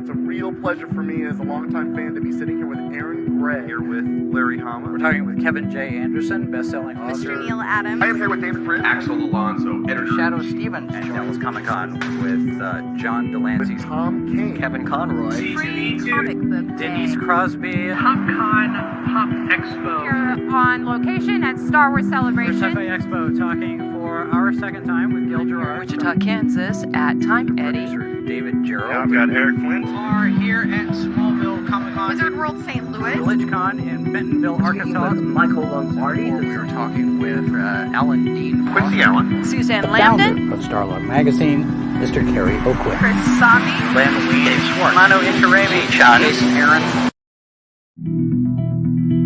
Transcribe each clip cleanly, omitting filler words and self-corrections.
It's a real pleasure for me as a longtime fan to be sitting here with Aaron Gray. Here with Larry Hama. We're talking with Kevin J. Anderson, best-selling author. Mr. Neil Adams. I am here with David Prince. Axel Alonso, editor. Shadow Stevens. And Devil's Comic-Con with John Delancey. With Tom King. Kevin Conroy. Free comic book day. Denise Crosby. PopCon Pop Expo. Here on location at Star Wars Celebration. Sci-Fi Expo, talking for our second time with Gil Gerard. Wichita, Kansas at Time Eddie. Producer David Gerald. Yeah, I've got Eric Flint. Are here at Smallville Comic-Con. Wizard World St. Louis. VillageCon in Bentonville, Arkansas. Michael Lombardi. We were talking with Alan Dean. Quincy Allen. Suzanne Lambden. Of Starlog Magazine, Mr. Kerry Oakwood. Chris Sami. Len Lee. Dave Schwartz. Mano Inkarami. Jason Aaron.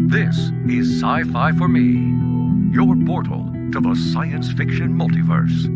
This is Sci-Fi for Me, your portal to the science fiction multiverse.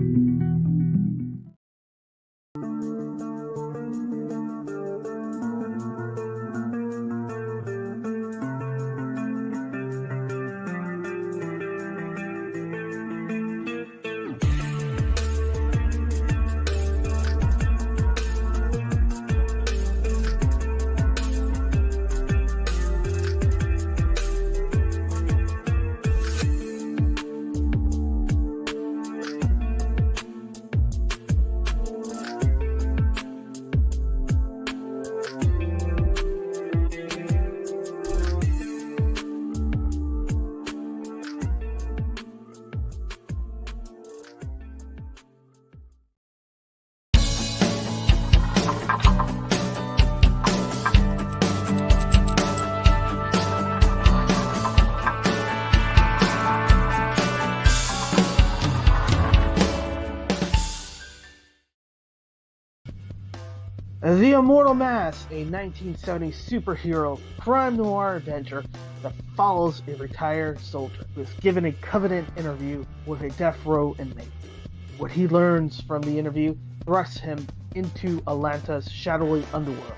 The Immortal Mask, a 1970s superhero crime noir adventure that follows a retired soldier who is given a covenant interview with a death row inmate. What he learns from the interview thrusts him into Atlanta's shadowy underworld.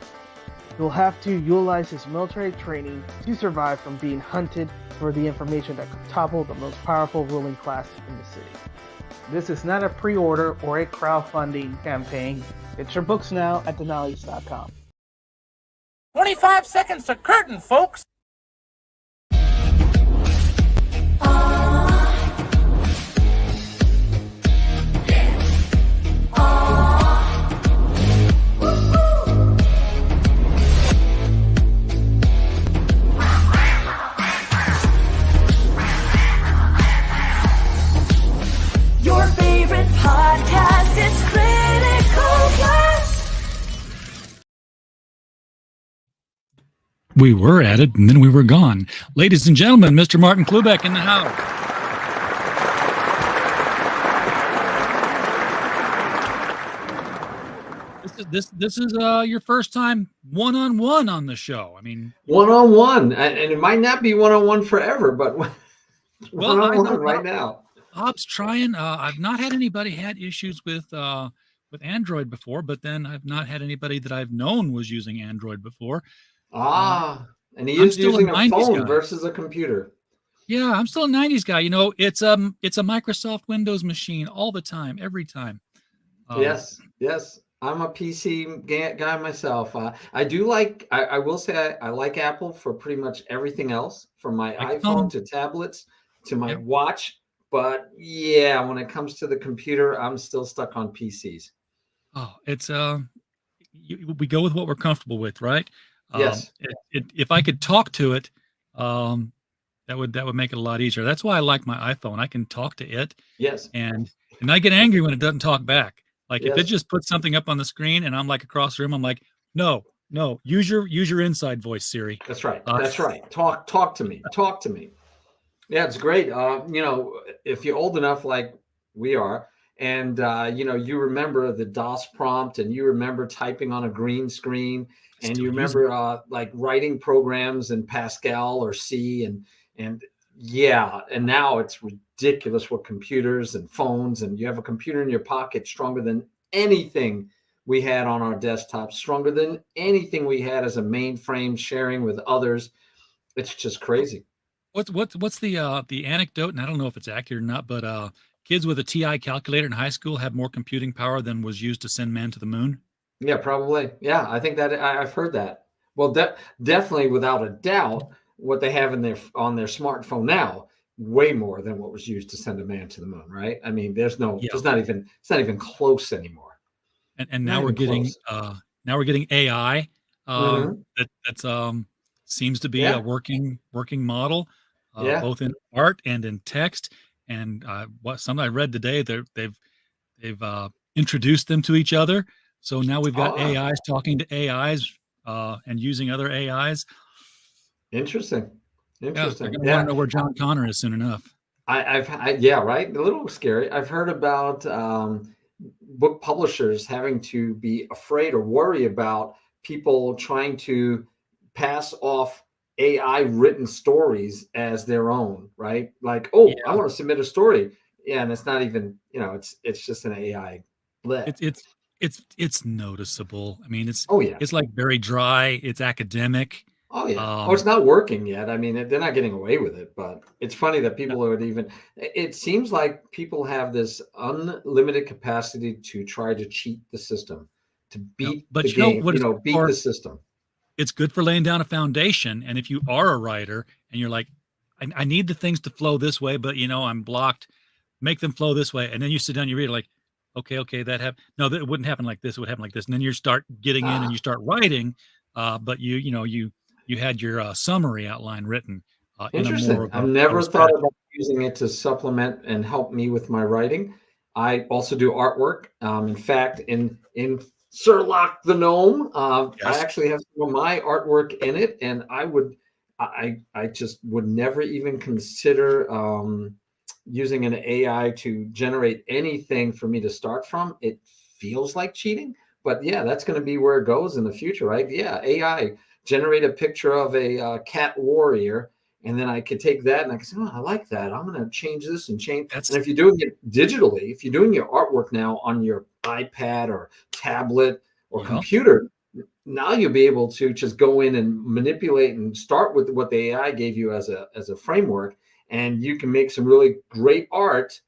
He'll have to utilize his military training to survive from being hunted for the information that could topple the most powerful ruling class in the city. This is not a pre-order or a crowdfunding campaign. Get your books now at Denali's.com. 25 seconds to curtain, folks. Your favorite podcast is Critical Class. We were at it, and then we were gone. Ladies and gentlemen, Mr. Martin Klubeck in the house. This is your first time one-on-one on the show. I mean, one-on-one, and it might not be one-on-one forever, but one-on-one right now. Bob's trying. I've not had anybody had issues with Android before, but then I've not had anybody that I've known was using Android before. And he is using a phone versus a computer. Yeah, I'm still a 90s guy. You know, it's a Microsoft Windows machine all the time, every time. Yes. I'm a PC guy myself. I do like, I will say I like Apple for pretty much everything else, from my iPhone to tablets to my watch. But yeah, when it comes to the computer, I'm still stuck on PCs. Oh, it's we go with what we're comfortable with, right? Yes. If I could talk to it, that would make it a lot easier. That's why I like my iPhone. I can talk to it. Yes. And I get angry when it doesn't talk back. Like if it just puts something up on the screen and I'm like across the room, I'm like, no, use your inside voice, Siri. That's right. That's right. Talk to me. Talk to me. Yeah, it's great. If you're old enough like we are, and you remember the DOS prompt, and you remember typing on a green screen, and you remember like writing programs in Pascal or C, and now it's ridiculous with computers and phones, and you have a computer in your pocket stronger than anything we had on our desktop, stronger than anything we had as a mainframe sharing with others. It's just crazy. What's the anecdote? And I don't know if it's accurate or not, but kids with a TI calculator in high school have more computing power than was used to send man to the moon. Yeah, probably. Yeah, I think that I've heard that. Well, definitely, without a doubt, what they have in their on their smartphone now, way more than what was used to send a man to the moon, right? I mean, there's it's not even close anymore. And Not now we're even getting close. AI Mhm. that's seems to be a Yeah, working model, yeah. both in art and in text. And what some I read today, they've introduced them to each other. So now we've got Ah, AIs talking to AIs and using other AIs. interesting. Yeah, they're Interesting. going to want to Yeah. know where John Connor is soon enough. Yeah, right. A little scary. I've heard about book publishers having to be afraid or worry about people trying to pass off AI written stories as their own, right? Like, oh, I Yeah, want to submit a story. Yeah, and it's not even, it's just an AI bleh. it's it's noticeable. I mean, Oh yeah. it's like very dry. It's academic. Oh yeah. Oh, it's Um, not working yet. I mean, they're not getting away with it, but it's funny that no, people would even. It seems like people have this unlimited capacity to try to cheat the system, to no. beat the But you know game. what it's good Beat the for? system. It's good for laying down a foundation. And if you are a writer and you're like, I need the things to flow this way, but I'm blocked. Make them flow this way, and then you sit down, you read it like, okay, no, that wouldn't happen like this. It would happen like this, and then you start getting in and Ah, you start writing. But you had your summary outline written in a more interesting. of I've a never thought respect. about using it to supplement and help me with my writing. I also do artwork. In fact, in Sir Locke the Gnome, I Yes, actually have some of my artwork in it, and I just would never even consider using an AI to generate anything for me to start from. It feels like cheating, but yeah, that's going to be where it goes in the future, right? Yeah, AI generate a picture of a cat warrior, and then I could take that and I could say, oh, I like that. I'm going to change this and change. that's And if you're doing it digitally, if you're doing your artwork now on your iPad or tablet or yeah. computer, now you'll be able to just go in and manipulate and start with what the AI gave you as a framework, and you can make some really great art.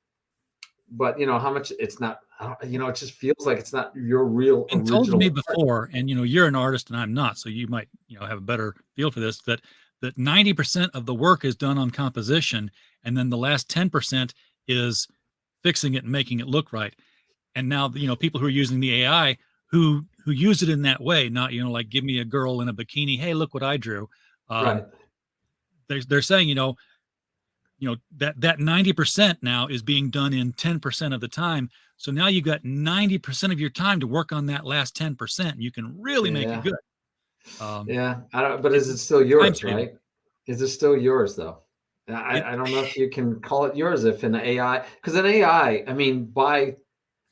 But how much it's not. It just feels like it's not your real Been told to me original art. before, and you're an artist and I'm not, so you might have a better feel for this. That 90% of the work is done on composition, and then the last 10% is fixing it and making it look right. And now people who are using the AI who use it in that way, not like give me a girl in a bikini, hey, look what I drew. Right. um they're saying that 90% now is being done in 10% of the time. So now you got 90% of your time to work on that last 10%, and you can really make it Yeah. good. um Yeah. I don't. But is it's it still time yours? saving. Right. Is it still yours though? it I don't know if you can call it yours if an AI, because an AI, I mean,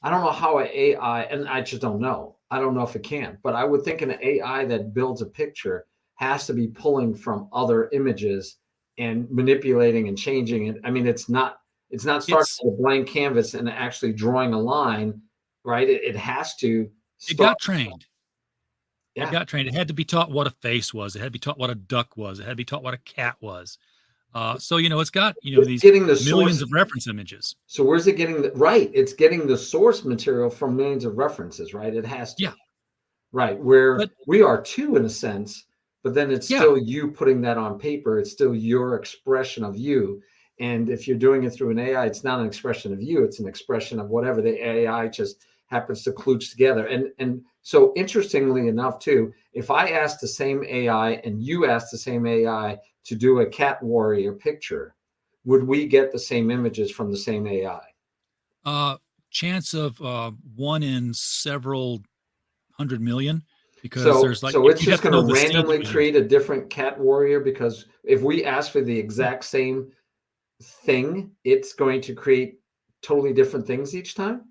I don't know how an AI, and I just don't know. I don't know if it can, but I would think an AI that builds a picture has to be pulling from other images and manipulating and changing it. I mean, it's not starting it's with a blank canvas and actually drawing a line, right? It has to it start. got trained. It Yeah. got trained. It had to be taught what a face was. It had to be taught what a duck was. It had to be taught what a cat was. So it's got It's these getting the millions source. of reference images. So where's it getting right? It's getting the source material from millions of references, right? It has to. Yeah, Right, where but we are too in a sense, but then it's yeah, still you putting that on paper. It's still your expression of you. And if you're doing it through an AI, it's not an expression of you, it's an expression of whatever the AI just happens to kludge together. And so interestingly enough, too, if I ask the same AI and you ask the same AI to do a cat warrior picture, would we get the same images from the same AI? uh, chance of one in several 100 million, because So, there's like so it's you'd have just to going know to the seed that randomly was used. create a different cat warrior, because if we ask for the exact same thing, it's going to create totally different things each time.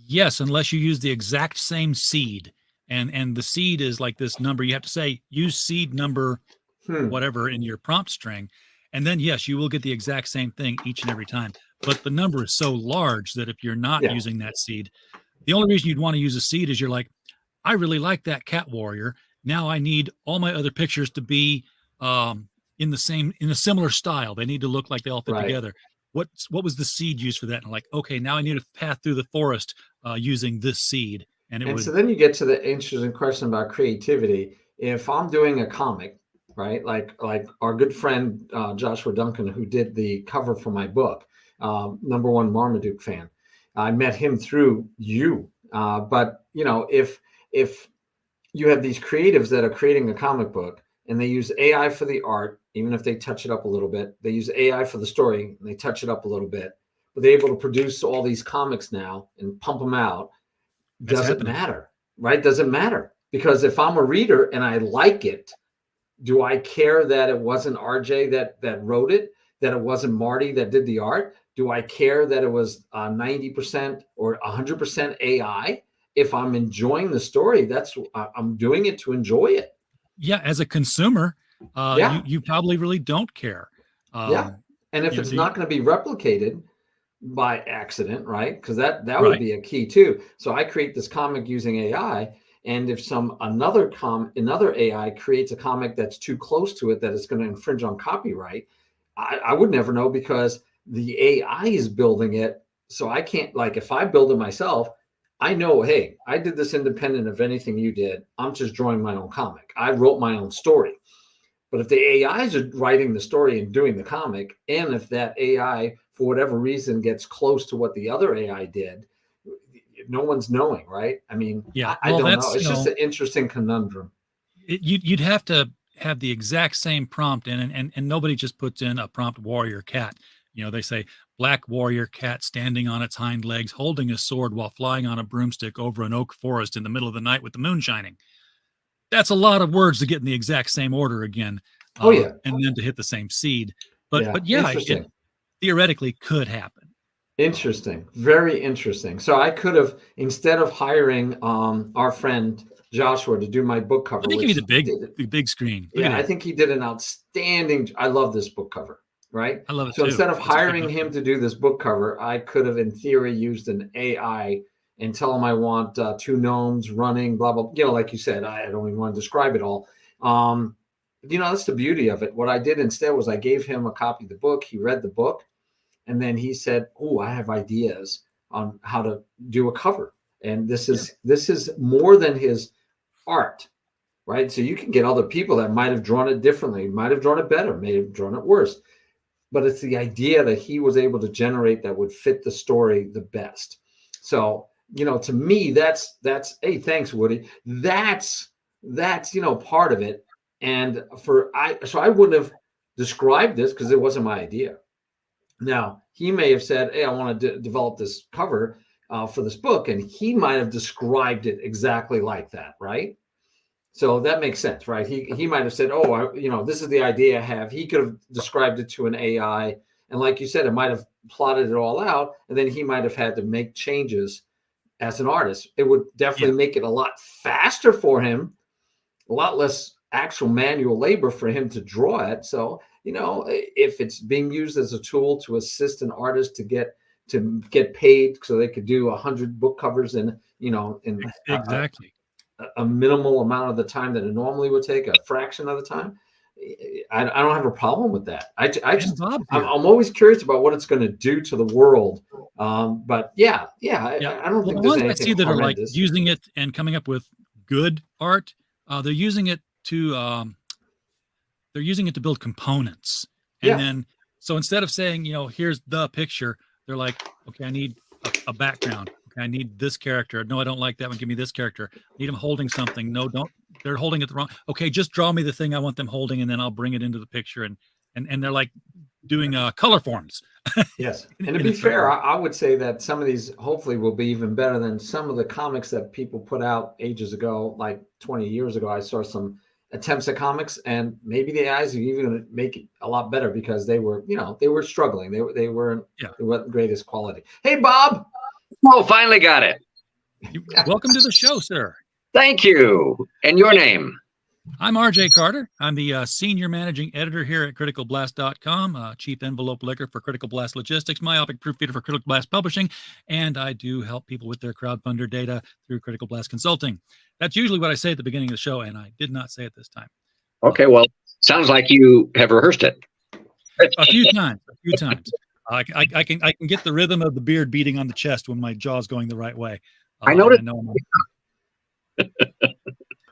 Yes, unless you use the exact same seed, and the seed is like this number. You have to say use seed number Hmm. whatever in your prompt string, and then yes, you will get the exact same thing each and every time. But the number is so large that if you're not Yeah. using that seed, the only reason you'd want to use a seed is you're like, I really like that cat warrior. Now I need all my other pictures to be in a similar style. They need to look like they all fit Right. together. What was the seed used for that? And like, okay, now I need a path through the forest using this seed. And so then you get to the interesting question about creativity. If I'm doing a comic, right, like our good friend Joshua Duncan, who did the cover for my book, #1 Marmaduke fan, I met him through you. But you know, if you have these creatives that are creating a comic book and they use AI for the art, even if they touch it up a little bit, they use AI for the story and they touch it up a little bit, but they're able to produce all these comics now and pump them out. Doesn't matter, right? Doesn't matter. Because if I'm a reader and I like it, do I care that it wasn't RJ that wrote it, that it wasn't Marty that did the art? Do I care that it was 90% or 100% AI? If I'm enjoying the story, I'm doing it to enjoy it. Yeah, as a consumer, you probably really don't care. And if it's not going to be replicated by accident, right? Because that would be a key too. So I create this comic using AI, and if another AI creates a comic that's too close to it, that it's going to infringe on copyright, I would never know because the AI is building it. So I can't, like, if I build it myself, I know, hey, I did this independent of anything you did. I'm just drawing my own comic. I wrote my own story. But if the AIs are writing the story and doing the comic, and if that AI, for whatever reason, gets close to what the other AI did, no one's knowing, right? I mean, I don't know. It's just an interesting conundrum. You'd have to have the exact same prompt in, and nobody just puts in a prompt warrior cat. You know, they say black warrior cat standing on its hind legs, holding a sword while flying on a broomstick over an oak forest in the middle of the night with the moon shining. That's a lot of words to get in the exact same order again. And then to hit the same seed. But yeah, it theoretically could happen. Interesting. Very interesting. So I could have, instead of hiring our friend Joshua to do my book cover. I think he did the big screen. I think he did an outstanding. I love this book cover. Right. I love it so too. Instead of hiring him to do this book cover, I could have, in theory, used an AI and tell him I want 2 gnomes running, blah, blah. You know, like you said, I don't even want to describe it all. You know, that's the beauty of it. What I did instead was I gave him a copy of the book. He read the book, and then he said, "Oh, I have ideas on how to do a cover." And this is more than his art, right? So you can get other people that might have drawn it differently, might have drawn it better, may have drawn it worse. But it's the idea that he was able to generate that would fit the story the best. So, you know, to me, that's hey, thanks, Woody. That's you know, part of it. And so I wouldn't have described this because it wasn't my idea. Now, he may have said, hey, I want to develop this cover for this book, and he might have described it exactly like that, right? So that makes sense, right? He might have said, oh, you know, this is the idea I have. He could have described it to an AI. And like you said, it might have plotted it all out. And then he might have had to make changes as an artist. It would definitely make it a lot faster for him, a lot less actual manual labor for him to draw it. So, you know, if it's being used as a tool to assist an artist to get paid so they could do 100 book covers in, you know, in exactly. A minimal amount of the time that it normally would take, a fraction of the time, I don't have a problem with that. I'm always curious about what it's going to do to the world. But I don't think there's anything I see that are like horrendous. using it and coming up with good art. They're using it to build components, and then so instead of saying, you know, here's the picture, they're like, okay, I need a background. I need this character. No, I don't like that one. Give me this character. I need them holding something. No, don't. They're holding it the wrong. Okay, just draw me the thing I want them holding, and then I'll bring it into the picture. And they're like doing color forms. Yes, and to be fair, I would say that some of these hopefully will be even better than some of the comics that people put out ages ago, like 20 years ago. I saw some attempts at comics, and maybe the AIs are even going to make it a lot better because they were struggling. They weren't the greatest quality. Hey, Bob. Oh, finally got it. Welcome to the show, sir. Thank you. And your name? I'm RJ Carter. I'm the senior managing editor here at criticalblast.com, chief envelope licker for Critical Blast Logistics, myopic proofreader for Critical Blast Publishing, and I do help people with their crowdfunder data through Critical Blast Consulting. That's usually what I say at the beginning of the show, and I did not say it this time. Okay, well, sounds like you have rehearsed it. A few times. I can get the rhythm of the beard beating on the chest when my jaw's going the right way. I noticed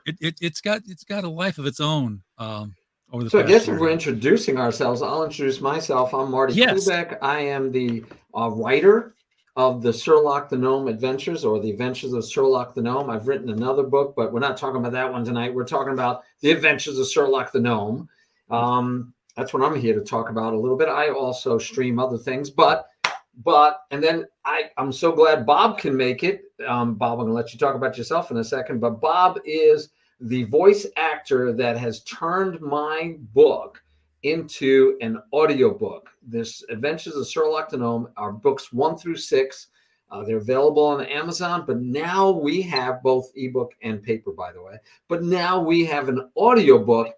It's got a life of its own. Over the So I past guess year. if we're introducing ourselves, I'll introduce myself. I'm Marty Yes. Klubeck. I am the writer of the Sir Locke the Gnome Adventures, or the Adventures of Sir Locke the Gnome. I've written another book, but we're not talking about that one tonight. We're talking about the Adventures of Sir Locke the Gnome. That's what I'm here to talk about a little bit. I also stream other things, and then I'm so glad Bob can make it. Bob, I'm going to let you talk about yourself in a second, but Bob is the voice actor that has turned my book into an audiobook. This Adventures of Sir Locke the Gnome are books 1 through 6. They're available on Amazon, but now we have both ebook and paper, by the way. But now we have an audiobook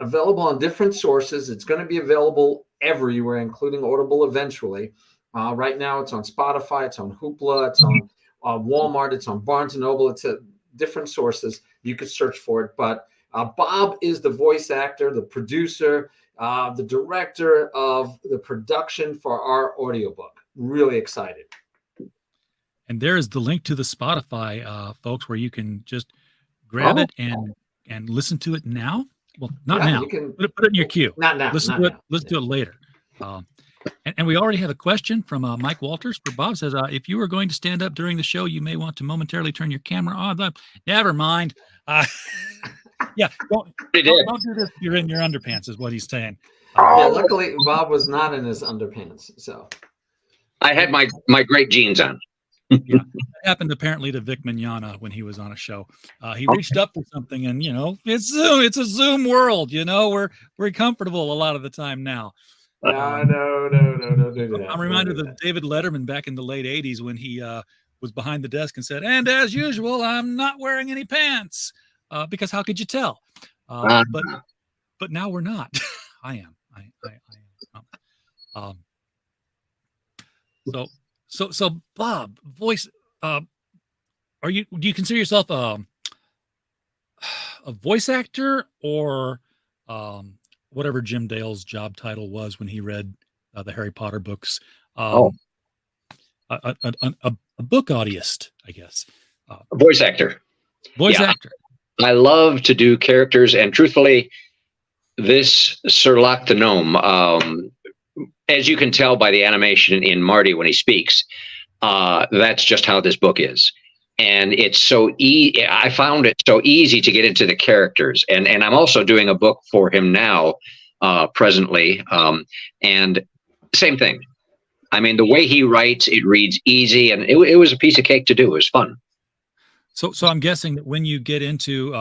available on different sources. It's going to be available everywhere, including Audible eventually. Right now, it's on Spotify, it's on Hoopla, it's on Walmart, it's on Barnes & Noble. It's at different sources. You could search for it. But Bob is the voice actor, the producer, the director of the production for our audiobook. Really excited. And there is the link to the Spotify, folks, where you can just grab it and listen to it now. Well, not now. You can put it in your queue. Not now. Listen to it later. And we already have a question from Mike Walters. For Bob says, if you are going to stand up during the show, you may want to momentarily turn your camera on. Never mind. Yeah, don't do this if you're in your underpants, is what he's saying. Yeah, luckily, Bob was not in his underpants. So I had my great jeans on. Yeah, that happened apparently to Vic Mignogna when he was on a show. He reached up for something, and it's Zoom. It's a Zoom world. We're comfortable a lot of the time now. No, do that. I'm reminded of David Letterman back in the late '80s when he was behind the desk and said, "And as usual, I'm not wearing any pants," because how could you tell? But now we're not. I am. I am. So Bob, voice. Do you consider yourself a voice actor, or whatever Jim Dale's job title was when he read the Harry Potter books? A book audioist, I guess. A voice actor. Voice actor. I love to do characters, and truthfully, this Sir Locke the Gnome, as you can tell by the animation in Marty when he speaks, that's just how this book is. And it's so I found it so easy to get into the characters. And I'm also doing a book for him now, presently. And same thing. I mean, the way he writes, it reads easy, and it was a piece of cake to do. It was fun. So I'm guessing that when you get into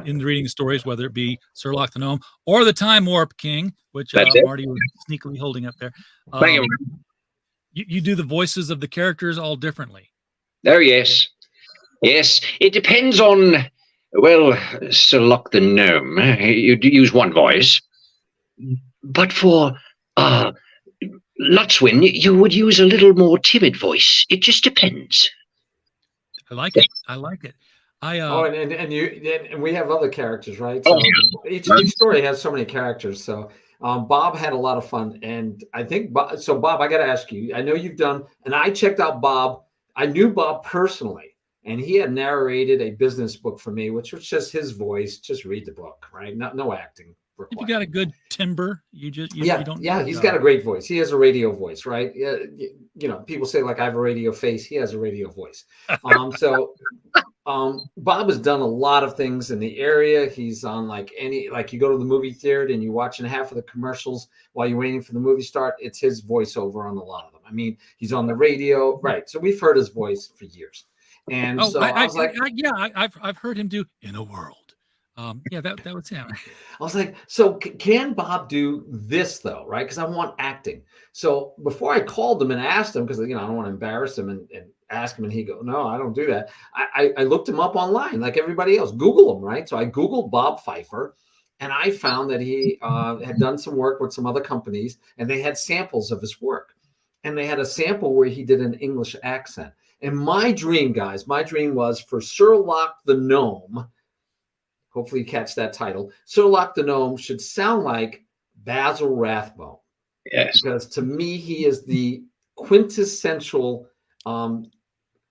in reading stories, whether it be Sir Locke the Gnome or the Time Warp King, which Marty was sneakily holding up there, you do the voices of the characters all differently. Oh, yes. It depends on, Sir Locke the Gnome. You do use one voice. But for Lotswin, you would use a little more timid voice. It just depends. I like it. And we have other characters, right? So each story has so many characters. So Bob had a lot of fun. And I think, Bob, I got to ask you, I know you've done, and I checked out Bob. I knew Bob personally, and he had narrated a business book for me, which was just his voice. Just read the book, right? No acting required. If you got a good timbre, you don't. He's got a great voice. He has a radio voice, right? People say like I have a radio face. He has a radio voice. Bob has done a lot of things in the area. He's on you go to the movie theater and you're watching half of the commercials while you're waiting for the movie start. It's his voiceover on a lot of them. I mean, he's on the radio, right? So we've heard his voice for years. And I was like, I've heard him do In a World. That was him. I was like, so can Bob do this though, right? Because I want acting. So before I called him and asked him, because I don't want to embarrass him and ask him, and he go, no, I don't do that. I looked him up online like everybody else. Google him, right? So I Googled Bob Pfeiffer, and I found that he had done some work with some other companies, and they had samples of his work. And they had a sample where he did an English accent. And my dream, guys, was for Sir Locke the Gnome. Hopefully you catch that title. Sir Locke the Gnome should sound like Basil Rathbone. Yes. Because to me, he is the quintessential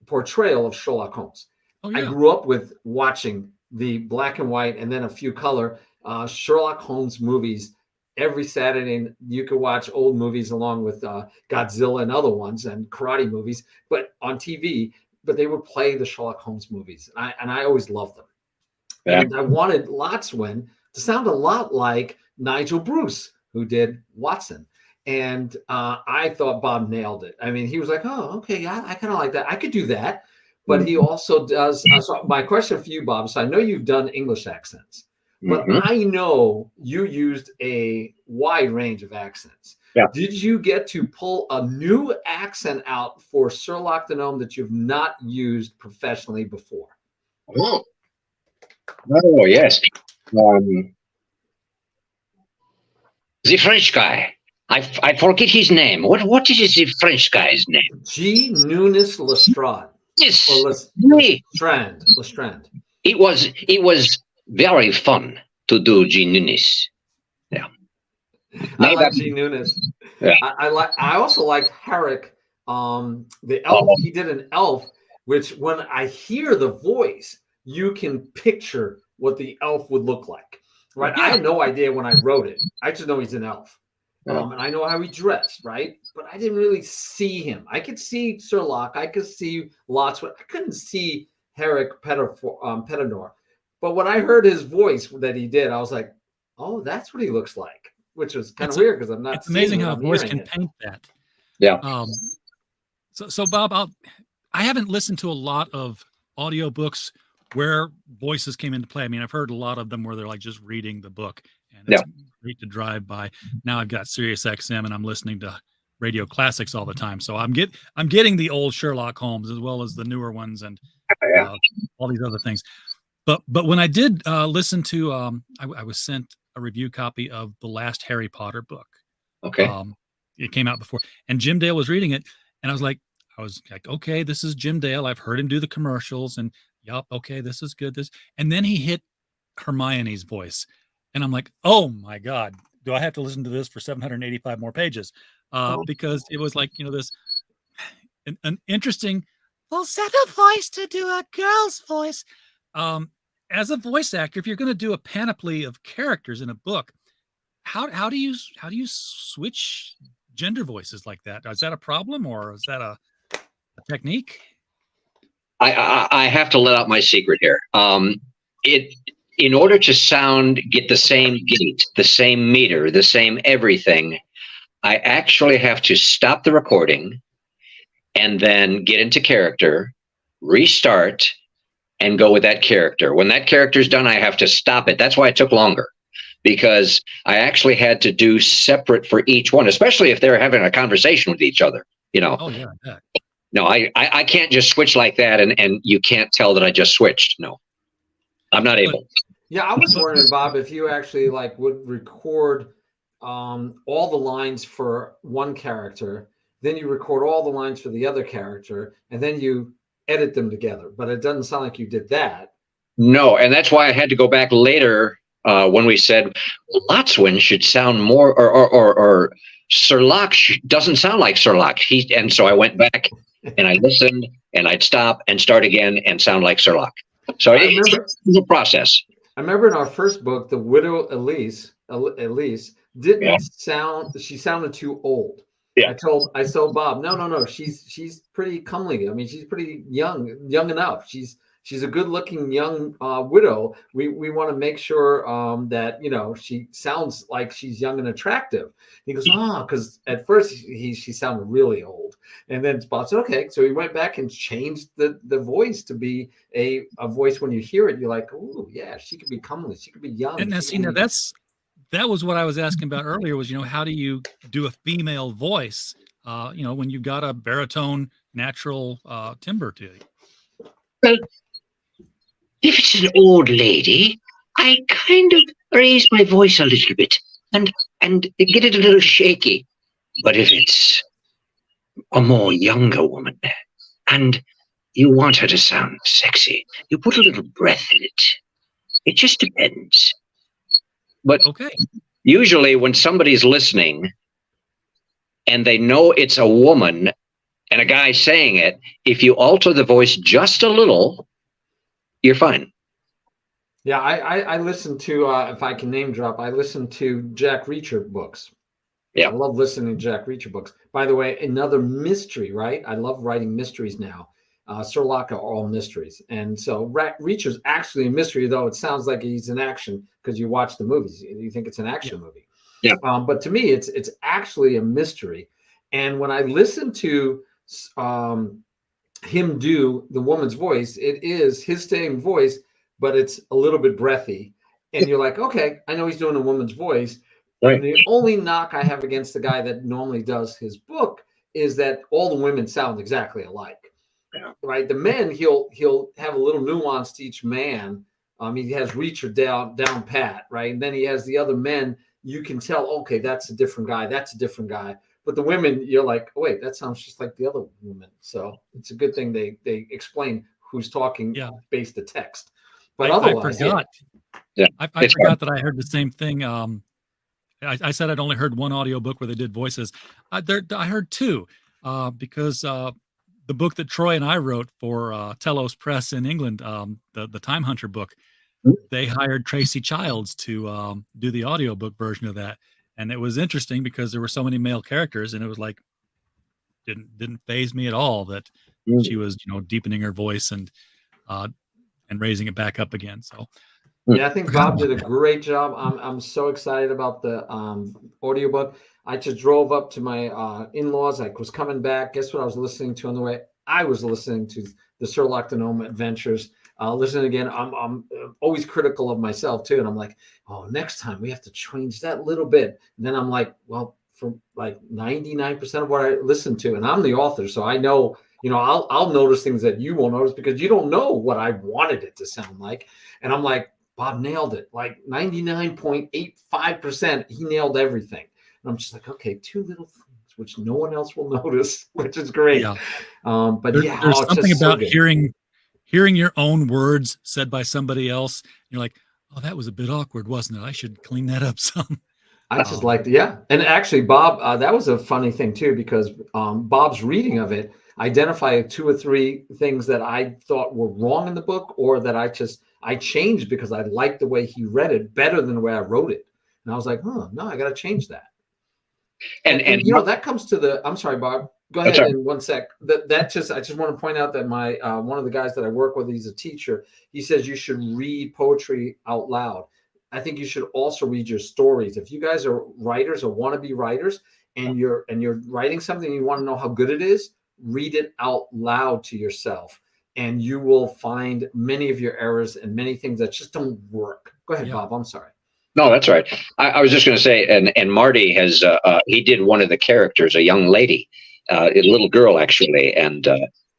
portrayal of Sherlock Holmes. Oh, yeah. I grew up with watching the black and white and then a few color Sherlock Holmes movies every Saturday. You could watch old movies along with Godzilla and other ones and karate movies, but on TV. But they would play the Sherlock Holmes movies, and I always loved them. Yeah. And I wanted Lotswin to sound a lot like Nigel Bruce, who did Watson. And I thought Bob nailed it. I mean, he was like, "Oh, okay, I kind of like that. I could do that." But he also does. So my question for you, Bob, so I know you've done English accents, but I know you used a wide range of accents. Yeah. Did you get to pull a new accent out for Sherlock the Gnome that you've not used professionally before? Oh yes. The French guy. I forget his name. What is the French guy's name? G. Nunes Lestrade. Yes. Lestrade. It was very fun to do G. Nunes. Yeah. I like G. Nunes. Yeah. I also like Herrick, the elf. Oh. He did an elf, which when I hear the voice, you can picture what the elf would look like. Right? Yeah. I had no idea when I wrote it. I just know he's an elf. And I know how he dressed, right? But I didn't really see him. I could see Sir Locke. I could see Lotswin. I couldn't see Herrick Pettinor. But when I heard his voice that he did, I was like, oh, that's what he looks like, which was kind of weird because I'm not. It's amazing how a voice can paint that. Yeah. So Bob, I haven't listened to a lot of audiobooks where voices came into play. I mean, I've heard a lot of them where they're like just reading the book, and it's great to drive by. Now I've got Sirius XM and I'm listening to radio classics all the time. So I'm getting the old Sherlock Holmes as well as the newer ones and all these other things. But when I did listen to, I was sent a review copy of the last Harry Potter book. Okay. It came out before, and Jim Dale was reading it, and I was like, okay, this is Jim Dale. I've heard him do the commercials, and yup, okay, this is good. And then he hit Hermione's voice, and I'm like, oh my God, do I have to listen to this for 785 more pages? Because it was like, this an interesting falsetto voice to do a girl's voice. As a voice actor, if you're going to do a panoply of characters in a book, how do you switch gender voices like that? Is that a problem, or is that a technique? I have to let out my secret here. In order to get the same gait, the same meter, the same everything, I actually have to stop the recording and then get into character, restart, and go with that character. When that character's done, I have to stop it. That's why it took longer, because I actually had to do separate for each one, especially if they're having a conversation with each other, Oh, yeah. No, I can't just switch like that, and you can't tell that I just switched. No, I'm not able. Yeah, I was wondering, Bob, if you actually would record all the lines for one character, then you record all the lines for the other character, and then you edit them together. But it doesn't sound like you did that. No, and that's why I had to go back later when we said Lotswin should sound more, or Sir Locke doesn't sound like Sir Locke. And so I went back and I listened, and I'd stop and start again and sound like Sir Locke. So it's a process. I remember in our first book, the widow Elise didn't sound. She sounded too old. Yeah. I told Bob, no. She's pretty comely. I mean, she's pretty young enough. She's a good-looking young widow. We want to make sure that she sounds like she's young and attractive. He goes, because at first she sounded really old, and then Bob said, okay. So he went back and changed the voice to be a voice. When you hear it, you're like, oh yeah, she could be comely. She could be young. And that was what I was asking about earlier. Was how do you do a female voice? When you've got a baritone natural timbre to you. Well, if it's an old lady, I kind of raise my voice a little bit and get it a little shaky. But if it's a more younger woman and you want her to sound sexy, you put a little breath in it. It just depends. But usually when somebody's listening and they know it's a woman and a guy saying it, if you alter the voice just a little, you're fine. Yeah, I listen to, if I can name drop, I listen to Jack Reacher books. Yeah. I love listening to Jack Reacher books. By the way, another mystery, right? I love writing mysteries now. Sir Locke are all mysteries. And so Reacher's actually a mystery, though it sounds like he's in action because you watch the movies. You think it's an action movie. Yeah. But to me, it's actually a mystery. And when I listen to him do the woman's voice, it is his same voice, but it's a little bit breathy. And you're like, okay, I know he's doing a woman's voice. Right. And the only knock I have against the guy that normally does his book is that all the women sound exactly alike. Yeah. Right. The men, he'll have a little nuance to each man. He has Reacher down pat, right? And then he has the other men. You can tell, okay, that's a different guy. That's a different guy. But the women, you're like, oh, wait, that sounds just like the other woman. So it's a good thing they explain who's talking based the text. But otherwise, I forgot. Yeah. I forgot that I heard the same thing. I said I'd only heard one audiobook where they did voices. I heard two because the book that Troy and I wrote for Telos Press in England, the Time Hunter book, they hired Tracy Childs to do the audiobook version of that. And it was interesting because there were so many male characters, and it was like, didn't faze me at all that she was, deepening her voice and raising it back up again. So yeah, I think Bob did a great job. I'm so excited about the audiobook. I just drove up to my in-laws. I was coming back. Guess what I was listening to on the way? I was listening to the Sir Locke the Gnome Adventures. Listening again, I'm always critical of myself too. And I'm like, oh, next time we have to change that little bit. And then I'm like, well, for like 99% of what I listen to, and I'm the author, so I know, I'll notice things that you won't notice because you don't know what I wanted it to sound like. And I'm like, Bob nailed it. Like 99.85%, he nailed everything. And I'm just like, okay, two little things which no one else will notice, which is great. Yeah. But there's something about hearing your own words said by somebody else. You're like, oh, that was a bit awkward, wasn't it? I should clean that up some. I just liked it. Yeah. And actually, Bob, that was a funny thing too, because Bob's reading of it identified 2 or 3 things that I thought were wrong in the book, or that I changed because I liked the way he read it better than the way I wrote it. And I was like, oh, no, I got to change that. And that comes to the, I'm sorry, Bob, go ahead in 1 sec. I just want to point out that my, one of the guys that I work with, he's a teacher. He says you should read poetry out loud. I think you should also read your stories. If you guys are writers or want to be writers, and you're writing something and you want to know how good it is, read it out loud to yourself, and you will find many of your errors and many things that just don't work. Go ahead, Bob. I'm sorry. No, that's right. I was just going to say, and Marty has, he did one of the characters, a young lady, a little girl, actually. And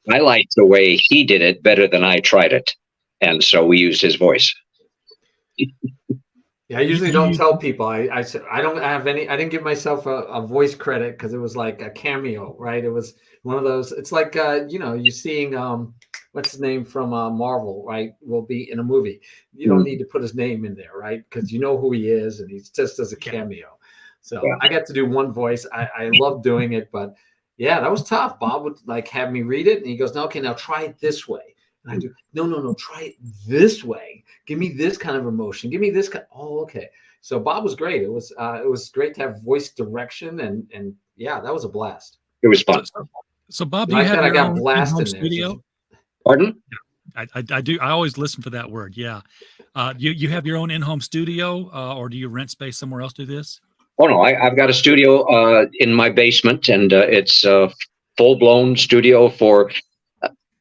I liked the way he did it better than I tried it. And so we used his voice. Yeah, I usually don't tell people. I said, I didn't give myself a voice credit because it was like a cameo, right? It was one of those, it's like, you seeing, what's his name from Marvel, right? Will be in a movie. You don't need to put his name in there, right? Because you know who he is, and he's just as a cameo. So I got to do one voice. I love doing it, but yeah, that was tough. Bob would like have me read it, and he goes, "No, okay, now try it this way." And I do, no, try it this way. Give me this kind of emotion. Give me this kind. Oh, okay. So Bob was great. It was great to have voice direction, and yeah, that was a blast. It was fun. So Bob, do you have your own in-home studio? Pardon? I do. I always listen for that word. Yeah. You have your own in-home studio, or do you rent space somewhere else to do this? Oh no, I've got a studio in my basement, and it's a full-blown studio for.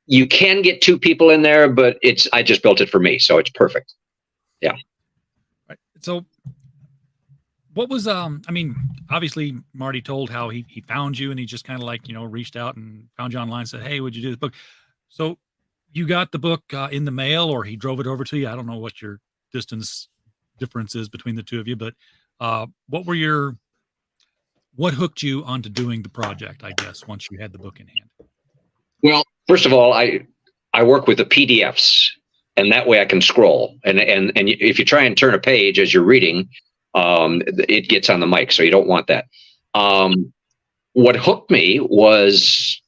You can get 2 people in there, but I just built it for me, so it's perfect. Yeah. Right. So, what was obviously Marty told how he found you, and he just kind of like reached out and found you online and said, "Hey, would you do this book?" So you got the book in the mail, or he drove it over to you. I don't know what your distance difference is between the two of you, but what hooked you onto doing the project, I guess, once you had the book in hand? Well, first of all, I work with the PDFs, and that way I can scroll. And if you try and turn a page as you're reading, it gets on the mic, so you don't want that. What hooked me was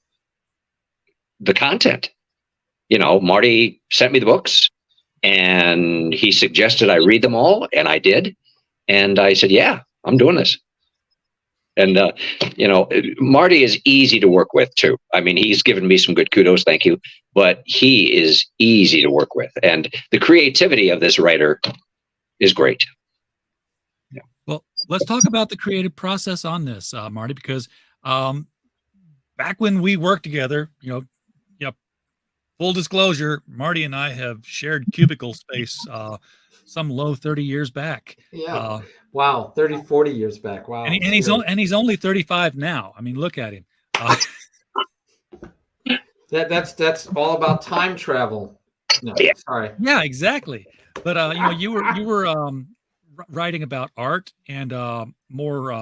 the content. Marty sent me the books. And he suggested I read them all, and I did. And I said, yeah, I'm doing this. And, Marty is easy to work with, too. I mean, he's given me some good kudos, thank you. But he is easy to work with. And the creativity of this writer is great. Yeah. Well, let's talk about the creative process on this, Marty, because back when we worked together, full disclosure, Marty and I have shared cubicle space some low 30 years back. Yeah. Wow. 30, 40 years back. Wow. And he's only 35 now. I mean, look at him. That's all about time travel. No, yeah. Sorry. Yeah, exactly. But you were writing about art and more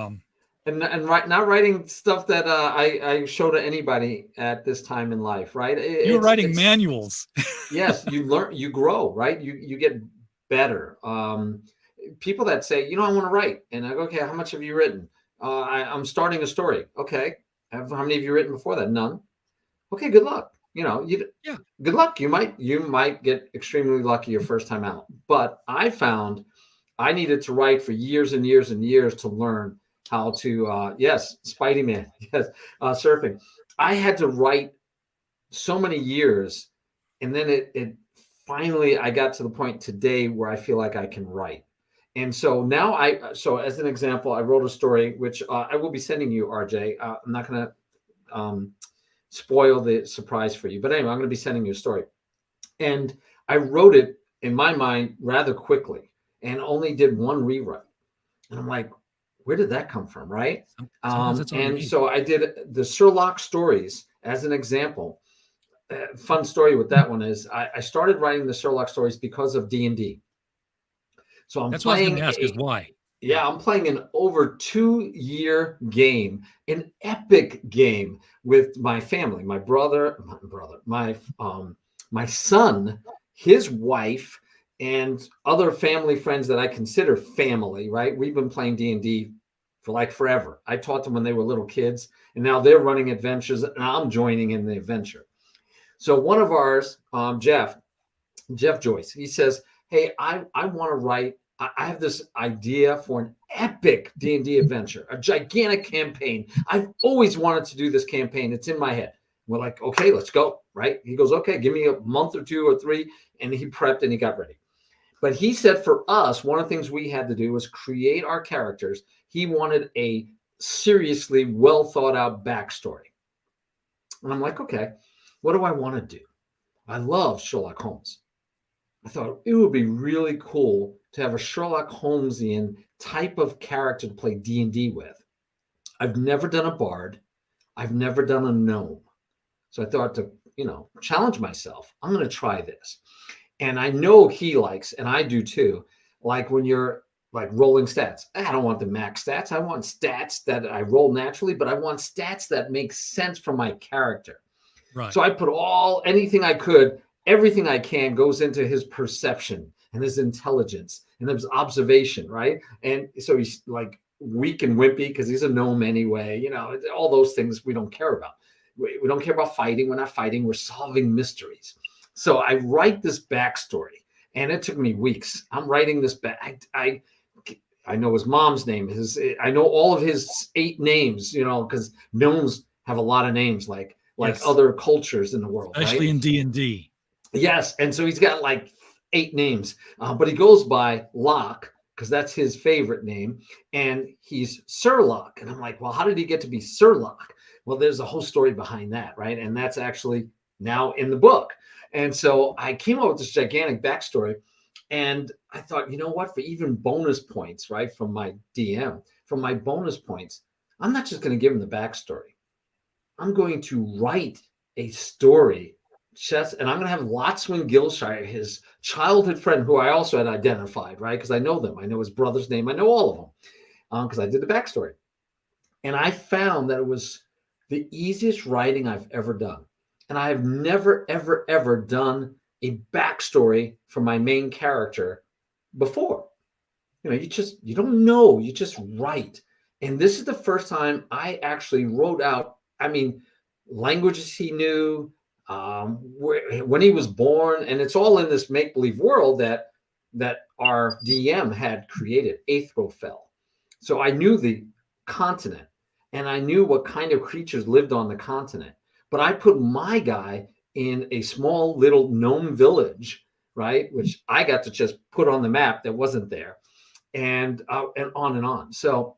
and not writing stuff that I show to anybody at this time in life, right? You were writing manuals. Yes, you learn, you grow, right? You get better. People that say, I want to write, and I go, okay, how much have you written? I'm starting a story. Okay, how many have you written before that? None. Okay, good luck. Good luck. You might get extremely lucky your first time out. But I found I needed to write for years and years and years to learn how to, yes, Spidey Man, yes, surfing. I had to write so many years, and then it finally, I got to the point today where I feel like I can write. And so now so as an example, I wrote a story, which I will be sending you, RJ. I'm not going to spoil the surprise for you, but anyway, I'm going to be sending you a story. And I wrote it in my mind rather quickly and only did one rewrite. And I'm like, where did that come from, right? And so I did the Sherlock stories as an example. Fun story with that one is I started writing the Sherlock stories because of D&D. So that's what I was going to ask is why. Yeah, I'm playing an over 2-year game, an epic game with my family, my son, his wife, and other family friends that I consider family, right? We've been playing D&D for like forever. I taught them when they were little kids, and now they're running adventures, and I'm joining in the adventure. So one of ours, Jeff Joyce, he says, hey, I want to write, I have this idea for an epic D&D adventure, a gigantic campaign. I've always wanted to do this campaign. It's in my head. We're like, okay, let's go, right? He goes, okay, give me a month or 2 or 3. And he prepped and he got ready. But he said for us, one of the things we had to do was create our characters. He wanted a seriously well thought out backstory. And I'm like, okay, what do I want to do? I love Sherlock Holmes. I thought it would be really cool to have a Sherlock Holmesian type of character to play D&D with. I've never done a bard. I've never done a gnome. So I thought to, challenge myself. I'm going to try this. And I know he likes, and I do too, like when you're like rolling stats. I don't want the max stats. I want stats that I roll naturally, but I want stats that make sense for my character. Right. So I put anything I could, everything I can goes into his perception and his intelligence and his observation, right? And so he's like weak and wimpy because he's a gnome anyway. All those things we don't care about. We don't care about fighting. We're not fighting. We're solving mysteries. So I write this backstory, and it took me weeks. I'm writing this back. I know his mom's name. I know all of his 8 names. Because gnomes have a lot of names, like yes, other cultures in the world, especially right? in D&D. Yes, and so he's got like 8 names, but he goes by Locke because that's his favorite name, and he's Sir Locke. And I'm like, well, how did he get to be Sir Locke? Well, there's a whole story behind that, right? And that's actually now in the book. And so I came up with this gigantic backstory, and I thought, you know what? For even bonus points, right, from my DM, from my bonus points, I'm not just going to give him the backstory. I'm going to write a story. And I'm going to have Lotswin Gilshire, his childhood friend, who I also had identified, right? Because I know them. I know his brother's name. I know all of them because I did the backstory. And I found that it was the easiest writing I've ever done. And I have never, ever, ever done a backstory for my main character before. You don't know. You just write. And this is the first time I actually wrote out, languages he knew, when he was born, and it's all in this make-believe world that our DM had created, Aethrofell. So I knew the continent, and I knew what kind of creatures lived on the continent. But I put my guy in a small little gnome village, right, which I got to just put on the map that wasn't there, and on and on. So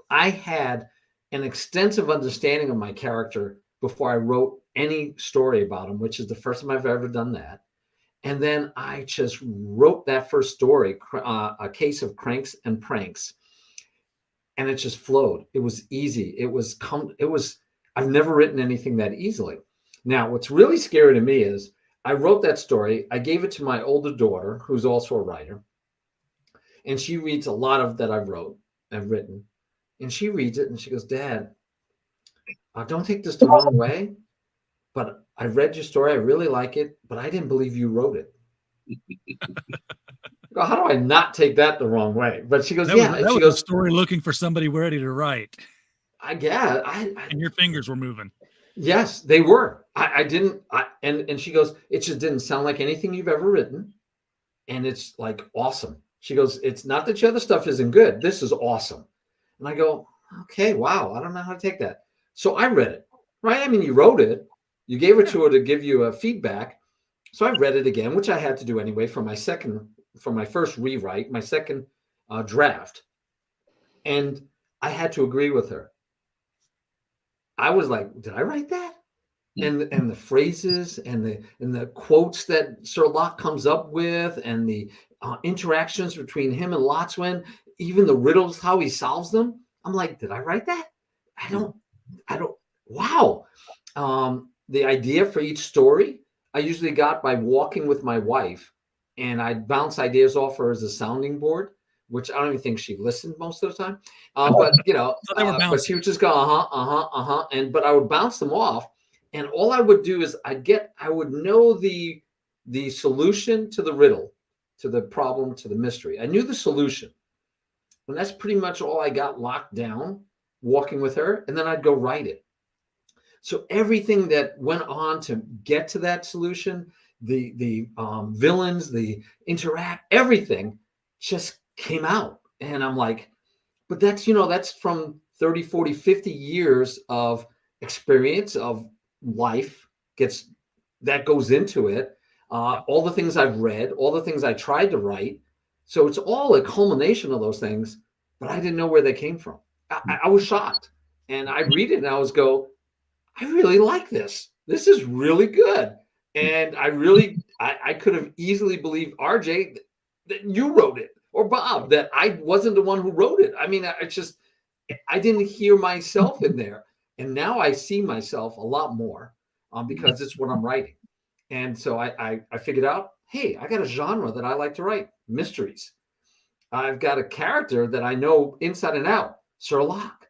I had an extensive understanding of my character before I wrote any story about him, which is the first time I've ever done that. And then I just wrote that first story, A Case of Cranks and Pranks, and it just flowed. It was easy. I've never written anything that easily. Now, what's really scary to me is I wrote that story. I gave it to my older daughter, who's also a writer, and she reads a lot of that I've written, and she reads it and she goes, "Dad, don't take this the wrong way, but I read your story. I really like it, but I didn't believe you wrote it." I go, how do I not take that the wrong way? But she goes, "Yeah." That was a story looking for somebody ready to write. I guess. And your fingers were moving. Yes, they were. And she goes, "It just didn't sound like anything you've ever written. And it's like awesome." She goes, "It's not that your other stuff isn't good. This is awesome." And I go, "Okay, wow. I don't know how to take that." So I read it, right? I mean, you wrote it. You gave it to her to give you a feedback. So I read it again, which I had to do anyway for my first rewrite, my second draft. And I had to agree with her. I was like, did I write that? And the phrases and the quotes that Sir Locke comes up with, and the interactions between him and Lotswin, even the riddles, how he solves them. I'm like, did I write that? I don't, wow. The idea for each story, I usually got by walking with my wife, and I'd bounce ideas off her as a sounding board, which I don't even think she listened most of the time. But but she would just go, but I would bounce them off. And all I would do is I would know the solution to the riddle, to the problem, to the mystery. I knew the solution. And that's pretty much all I got locked down walking with her. And then I'd go write it. So everything that went on to get to that solution, the villains, the interact, everything just came out. And I'm like, but that's from 30, 40, 50 years of experience of life that goes into it. All the things I've read, all the things I tried to write. So it's all a culmination of those things, but I didn't know where they came from. I was shocked. And I read it and I really like this. This is really good. And I could have easily believed, RJ, that you wrote it, or Bob, that I wasn't the one who wrote it. I mean, I didn't hear myself in there. And now I see myself a lot more because it's what I'm writing. And so I figured out, hey, I got a genre that I like to write, mysteries. I've got a character that I know inside and out, Sir Locke.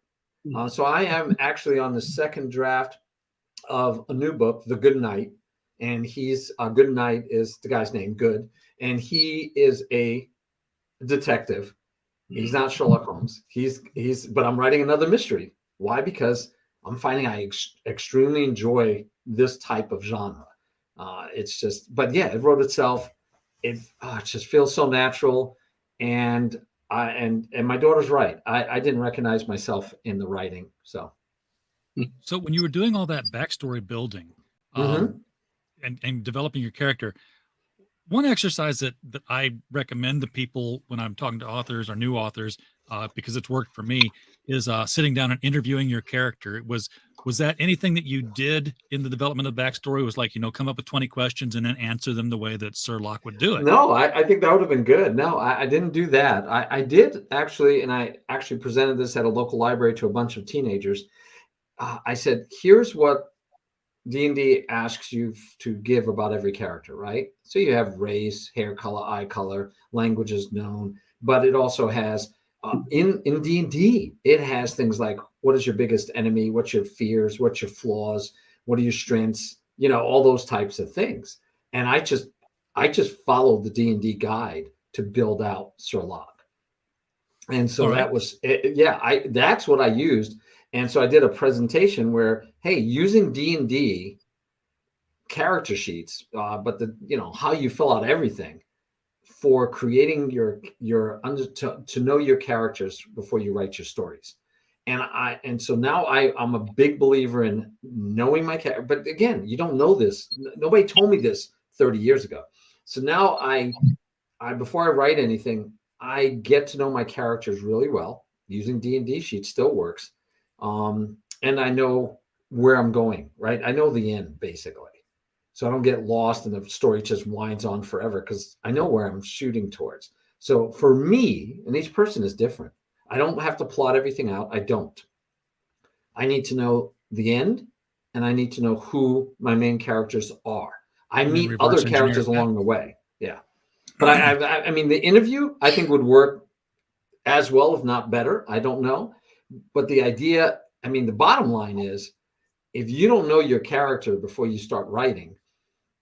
So I am actually on the second draft of a new book, The Good Knight. And he's Good Knight is the guy's name, Good. And he is a detective. He's not Sherlock Holmes. But I'm writing another mystery. Why? Because I'm finding I extremely enjoy this type of genre. It's just, but yeah, it wrote itself. It just feels so natural. And my daughter's right. I didn't recognize myself in the writing. So when you were doing all that backstory building and developing your character, one exercise that I recommend to people when I'm talking to authors or new authors, because it's worked for me, is sitting down and interviewing your character. Was that anything that you did in the development of the backstory? Was like, come up with 20 questions and then answer them the way that Sir Locke would do it? No, I think that would have been good. No, I didn't do that. I did actually, and I actually presented this at a local library to a bunch of teenagers. I said, here's what D&D asks you to give about every character, right? So you have race, hair color, eye color, language is known, but it also has, in D&D, it has things like, what is your biggest enemy? What's your fears? What's your flaws? What are your strengths? All those types of things. And I just followed the D&D guide to build out Sir Locke. And so that was, that's what I used. And so I did a presentation where, hey, using D&D, character sheets, but how you fill out everything for creating to know your characters before you write your stories. And so now I'm a big believer in knowing my character. But again, you don't know this. Nobody told me this 30 years ago. So now I before I write anything, I get to know my characters really well. Using D&D sheets still works. And I know where I'm going, right? I know the end, basically. So I don't get lost and the story just winds on forever because I know where I'm shooting towards. So for me, and each person is different, I don't have to plot everything out. I don't. I need to know the end, and I need to know who my main characters are. I meet other characters along the way. Yeah. But I mean, the interview, I think, would work as well, if not better. I don't know. But the idea, I mean, the bottom line is, if you don't know your character before you start writing,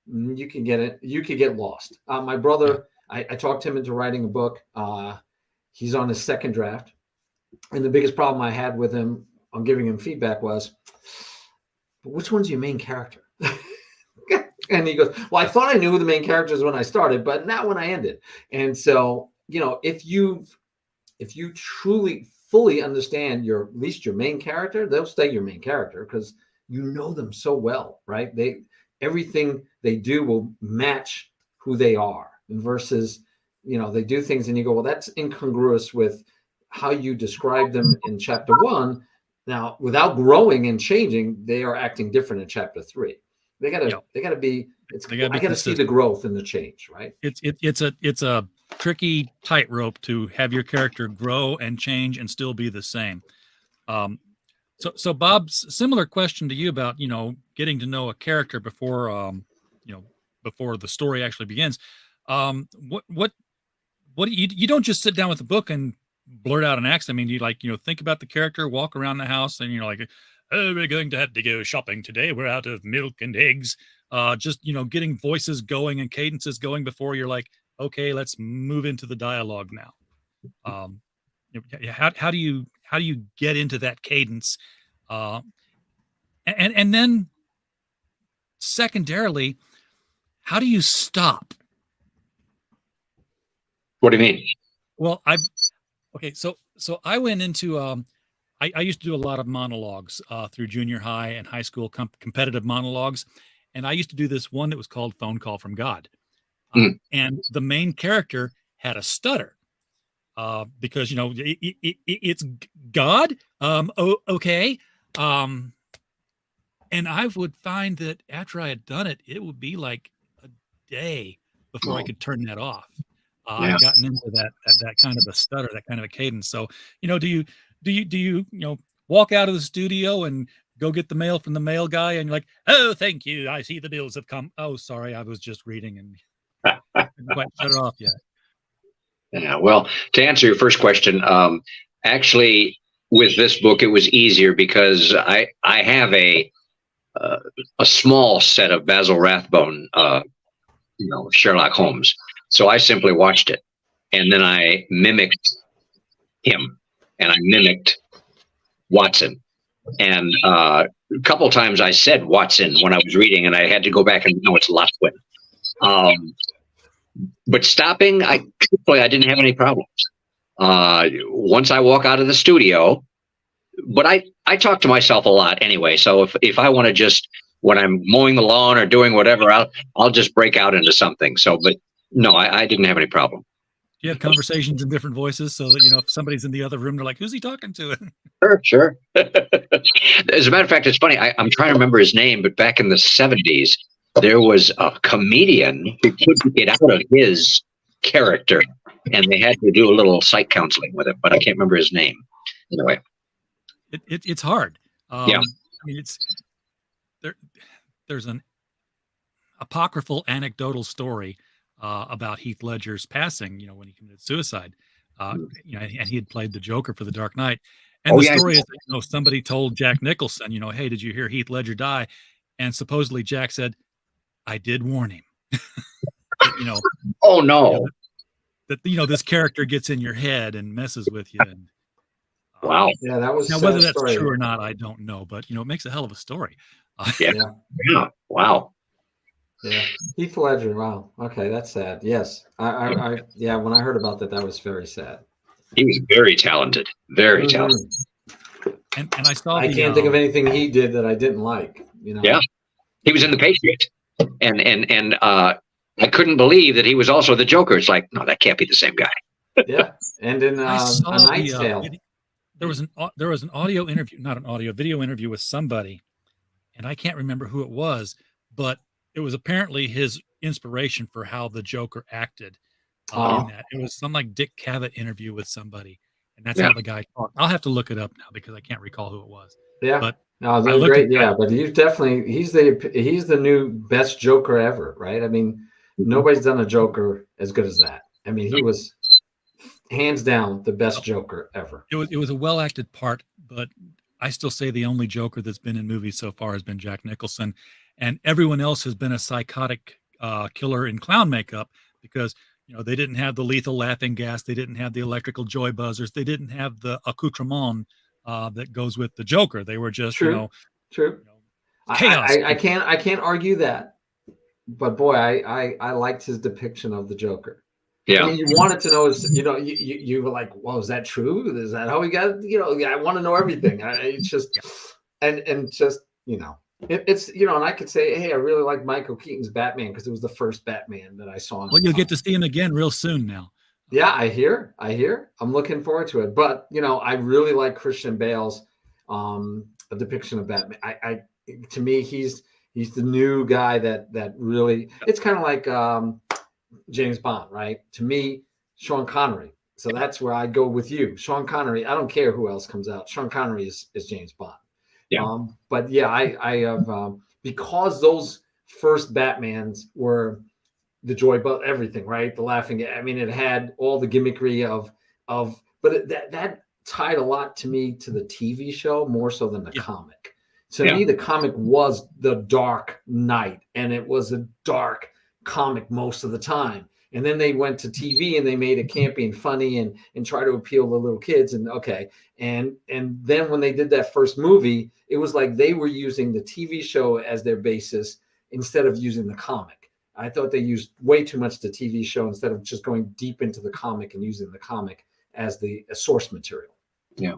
you can get lost. My brother, I talked him into writing a book. He's on his second draft. And the biggest problem I had with him on giving him feedback was, which one's your main character? And he goes, well, I thought I knew who the main characters when I started, but not when I ended. And so, if you truly fully understand at least your main character, they'll stay your main character because you know them so well, right? Everything they do will match who they are versus, they do things and you go, well, that's incongruous with how you describe them in chapter 1. Now, without growing and changing, they are acting different in chapter 3. They gotta be. I gotta see the growth and the change, right? It's a tricky tightrope to have your character grow and change and still be the same. So Bob's similar question to you about getting to know a character before before the story actually begins. What do you don't just sit down with a book and blurt out an accent. I mean, you think about the character, walk around the house, and you're like, oh, we're going to have to go shopping today. We're out of milk and eggs. Just getting voices going and cadences going before you're like, okay, let's move into the dialogue now. How do you get into that cadence? And then secondarily, how do you stop? What do you mean? Well, so I went into I used to do a lot of monologues through junior high and high school competitive monologues, and I used to do this one that was called Phone Call from God. And the main character had a stutter because it's God. Okay. And I would find that after I had done it, it would be like a day before I could turn that off. I've gotten into that kind of a stutter, that kind of a cadence. So, do you walk out of the studio and go get the mail from the mail guy and you're like, oh, thank you, I see the bills have come. Oh, sorry, I was just reading and didn't quite shut it off yet. Yeah, well, to answer your first question, actually, with this book, it was easier because I have a small set of Basil Rathbone, Sherlock Holmes. So I simply watched it, and then I mimicked him, and I mimicked Watson. And a couple of times I said Watson when I was reading, and I had to go back and know it's Lotwin. But stopping, I didn't have any problems. Once I walk out of the studio, but I talk to myself a lot anyway. So if I want to just, when I'm mowing the lawn or doing whatever, I'll just break out into something. So, but no, I didn't have any problem. You have conversations in different voices so that, if somebody's in the other room, they're like, who's he talking to? Sure. As a matter of fact, it's funny. I'm trying to remember his name, but back in the 70s, there was a comedian who couldn't get out of his character, and they had to do a little psych counseling with him, but I can't remember his name. Anyway. It's hard. Yeah. I mean, there's an apocryphal anecdotal story about Heath Ledger's passing, when he committed suicide, and he had played the Joker for The Dark Knight. And the story is, somebody told Jack Nicholson, hey, did you hear Heath Ledger die? And supposedly Jack said, I did warn him. That, oh no. That this character gets in your head and messes with you. And, wow. Yeah, that was now whether that's true or not, I don't know, but it makes a hell of a story. Yeah. Wow. Yeah, Heath Ledger. Wow. Okay, that's sad. Yes, yeah. When I heard about that, that was very sad. He was very talented. Very talented. And I saw. I can't think of anything he did that I didn't like. You know. Yeah, he was in The Patriot, and I couldn't believe that he was also the Joker. It's like, no, that can't be the same guy. Yeah, and in A Knight's Tale, there was an audio interview, not an audio, video interview with somebody, and I can't remember who it was, but it was apparently his inspiration for how the Joker acted. In that, it was some like Dick Cavett interview with somebody, and that's how the guy talked. I'll have to look it up now because I can't recall who it was. Yeah, but no, they're great. Yeah, but he's the new best Joker ever, right? I mean, nobody's done a Joker as good as that. I mean, he was hands down the best Joker ever. It was a well acted part, but I still say the only Joker that's been in movies so far has been Jack Nicholson, and everyone else has been a psychotic killer in clown makeup because they didn't have the lethal laughing gas, they didn't have the electrical joy buzzers, they didn't have the accoutrement that goes with the Joker. They were just true. Chaos. I can't argue that, but boy, I liked his depiction of the Joker. Yeah, I mean, you wanted to know, you were like, well, is that true? Is that how we got? I want to know everything. It's just, and just, it's, and I could say, hey, I really like Michael Keaton's Batman because it was the first Batman that I saw. Well, you'll get to see him again real soon now. Yeah, I hear. I'm looking forward to it. But I really like Christian Bale's depiction of Batman. To me, he's the new guy that really. It's kind of like James Bond, right? To me, Sean Connery. So that's where I go with you, Sean Connery. I don't care who else comes out. Sean Connery is James Bond. Yeah. But yeah, I have because those first Batmans were the joy, but everything, right? The laughing. I mean, it had all the gimmickry but that tied a lot to me to the TV show more so than the comic. To me, the comic was the Dark Knight, and it was a dark comic most of the time. And then they went to TV and they made it campy and funny and try to appeal to little kids. And then when they did that first movie, it was like they were using the TV show as their basis instead of using the comic. I thought they used way too much the TV show instead of just going deep into the comic and using the comic as the source material. Yeah.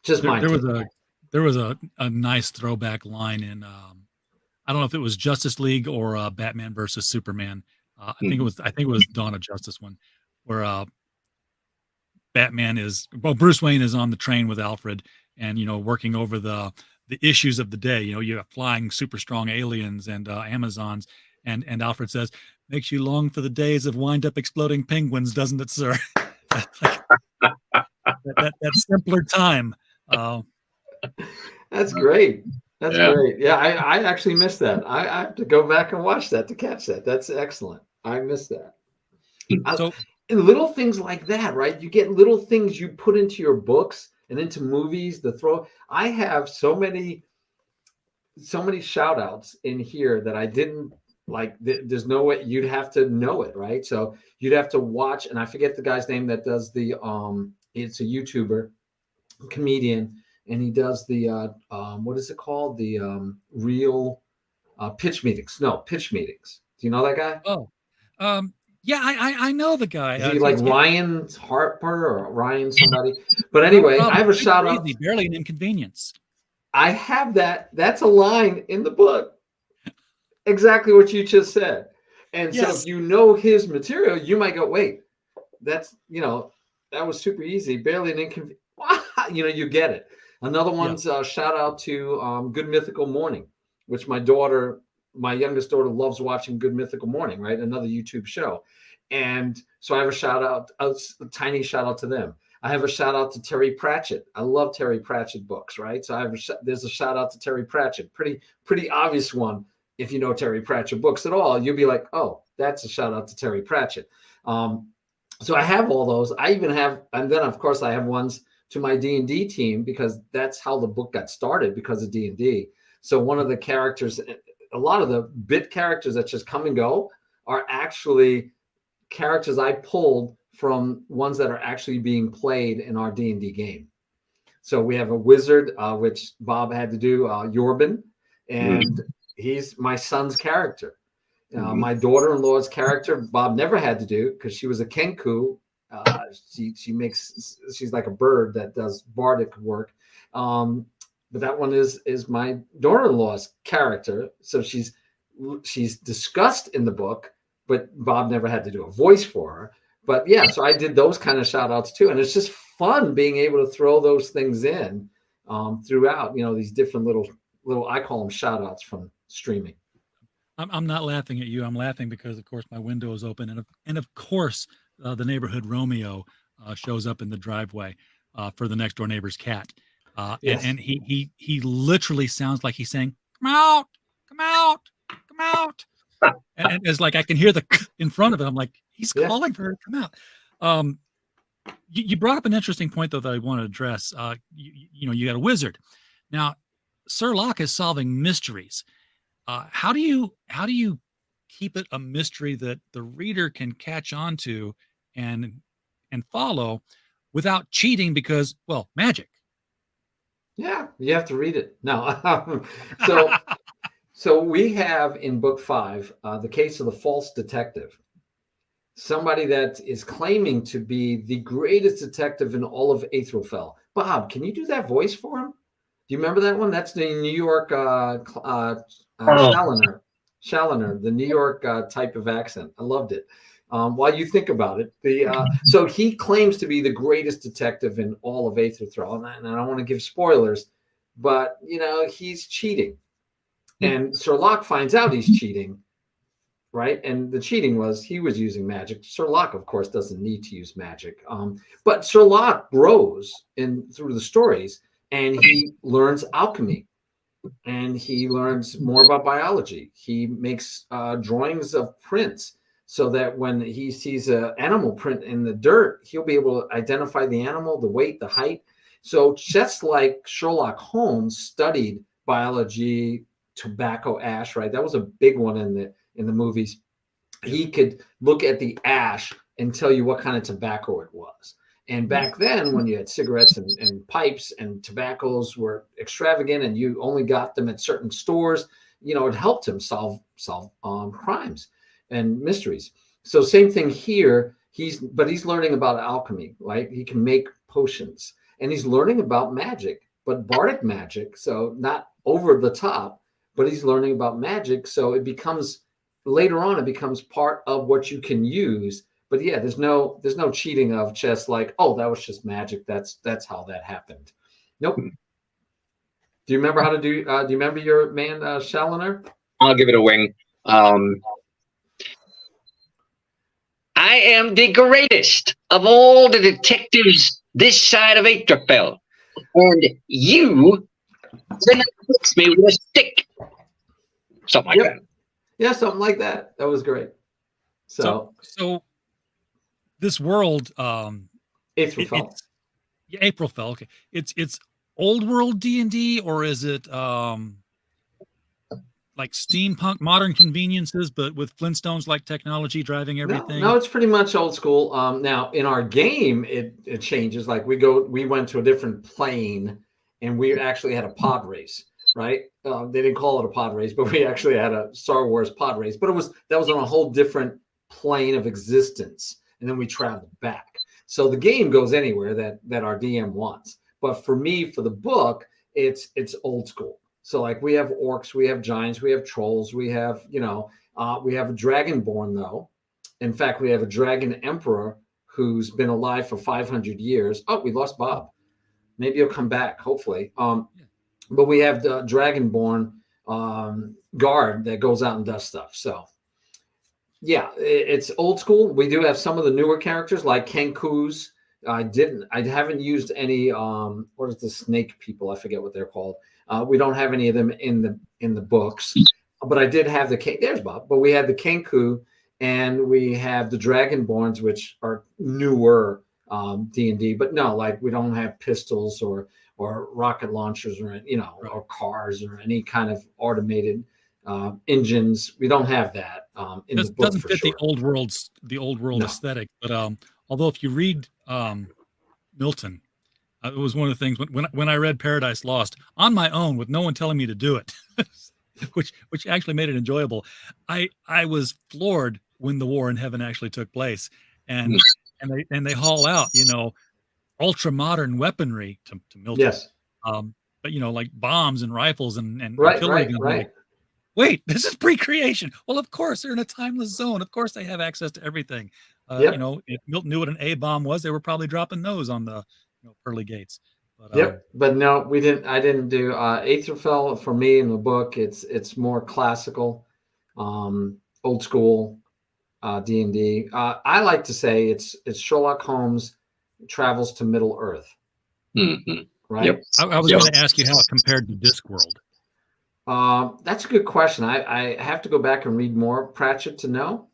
Just there was a nice throwback line in I don't know if it was Justice League or Batman versus Superman. I think it was Dawn of Justice one, where Bruce Wayne is on the train with Alfred, and working over the issues of the day. You have flying super strong aliens and Amazons, and Alfred says, "Makes you long for the days of wind up exploding penguins, doesn't it, sir?" that simpler time. That's great. That's great. Yeah, I actually missed that. I have to go back and watch that to catch that. That's excellent. I missed that. And little things like that, right? You get little things you put into your books and into movies. I have so many shout outs in here that I didn't like. There's no way you'd have to know it, right? So you'd have to watch, and I forget the guy's name that does the it's a YouTuber, comedian. And he does the what is it called? The real pitch meetings. No, pitch meetings. Do you know that guy? Oh, yeah, I know the guy. Is he like Ryan Harper or Ryan somebody? But anyway, I have a shout out. Barely an inconvenience. I have that. That's a line in the book. Exactly what you just said. And so if you know his material, you might go, wait, that's that was super easy. Barely an inconvenience. You get it. Another one's shout out to Good Mythical Morning, which my youngest daughter loves watching Good Mythical Morning, right? Another YouTube show. And so I have a tiny shout out to them. I have a shout out to Terry Pratchett. I love Terry Pratchett books, right? So there's a shout out to Terry Pratchett. Pretty obvious one. If you know Terry Pratchett books at all, you'll be like, oh, that's a shout out to Terry Pratchett. So I have all those. I even have, and then of course I have ones to my D&D team because that's how the book got started because of D&D. So one of the characters, a lot of the bit characters that just come and go are actually characters I pulled from ones that are actually being played in our D&D game. So we have a wizard, which Bob had to do, Yorban, and he's my son's character. My daughter-in-law's character, Bob never had to do because she was a kenku. She's like a bird that does bardic work. But that one is my daughter-in-law's character. So she's discussed in the book, but Bob never had to do a voice for her. But yeah, so I did those kind of shout outs too. And it's just fun being able to throw those things in throughout, these different little, I call them shout outs from streaming. I'm not laughing at you. I'm laughing because, of course, my window is open. And of course, the neighborhood Romeo shows up in the driveway for the next door neighbor's cat. Yes. And he literally sounds like he's saying, come out, come out, come out. And it's like I can hear the in front of it. I'm like, he's calling for her to come out. You brought up an interesting point, though, that I want to address. You got a wizard. Now, Sir Locke is solving mysteries. How do you keep it a mystery that the reader can catch on to and follow without cheating? Because, well, magic. Yeah, you have to read it. No, so we have in book 5 the case of the false detective. Somebody that is claiming to be the greatest detective in all of Aethelfell. Bob, can you do that voice for him? Do you remember that one? That's the New York Challoner, the New York type of accent. I loved it. While you think about it, so he claims to be the greatest detective in all of Aethelfell, and I don't want to give spoilers, but he's cheating, and Sir Locke finds out he's cheating, right? And the cheating was he was using magic. Sir Locke, of course, doesn't need to use magic, but Sir Locke grows through the stories, and he learns alchemy. And he learns more about biology. He makes drawings of prints so that when he sees an animal print in the dirt, he'll be able to identify the animal, the weight, the height. So just like Sherlock Holmes studied biology, tobacco ash, right? That was a big one in the movies. He could look at the ash and tell you what kind of tobacco it was. And back then, when you had cigarettes and pipes and tobaccos were extravagant and you only got them at certain stores, it helped him solve crimes and mysteries. So same thing here. He's learning about alchemy, right? He can make potions, and he's learning about magic, but bardic magic. So not over the top, but he's learning about magic. So it becomes part of what you can use. But yeah, there's no cheating of just like, oh, that was just magic. That's how that happened. Nope. Do you remember how to do? Do you remember your man Challoner? I'll give it a wing. I am the greatest of all the detectives this side of Aethelfell, and you cannot fix me with a stick. Something like that. Yeah, something like that. That was great. So this world, Aethelfell. Aethelfell. Okay, it's old world D&D, or is it like steampunk, modern conveniences, but with Flintstones like technology driving everything? No, it's pretty much old school. Now in our game, it changes. Like we went to a different plane, and we actually had a pod race. Right? They didn't call it a pod race, but we actually had a Star Wars pod race. But that was on a whole different plane of existence. And then we traveled back. So the game goes anywhere that our DM wants. But for me, for the book, it's old school. So like we have orcs, we have giants, we have trolls, we have we have a dragonborn though. In fact, we have a dragon emperor who's been alive for 500 years. Oh, we lost Bob. Maybe he'll come back, hopefully. But we have the dragonborn guard that goes out and does stuff. So yeah, it's old school. We do have some of the newer characters like Kenkus. I haven't used any what is the snake people? I forget what they're called. We don't have any of them in the books, but I did have there's Bob. But we had the Kenku, and we have the Dragonborns, which are newer D&D. But no, like we don't have pistols or rocket launchers or or cars or any kind of automated engines. We don't have that in the book. Doesn't fit the old world aesthetic. But although if you read Milton, it was one of the things when I read Paradise Lost on my own with no one telling me to do it. which actually made it enjoyable. I was floored when the war in heaven actually took place, and they haul out, ultra modern weaponry to Milton. Yes. But like bombs and rifles and Right. artillery guns. Like, wait, this is pre-creation. Well, of course they're in a timeless zone. Of course they have access to everything. If Milton knew what an A bomb was, they were probably dropping those on the pearly gates. But, but no, we didn't. I didn't do Aetherfell for me in the book. It's more classical, old school D&D. I like to say it's Sherlock Holmes travels to Middle Earth. Mm-hmm. Right. Yep. I was going to ask you how it compared to Discworld. That's a good question. I have to go back and read more Pratchett to know.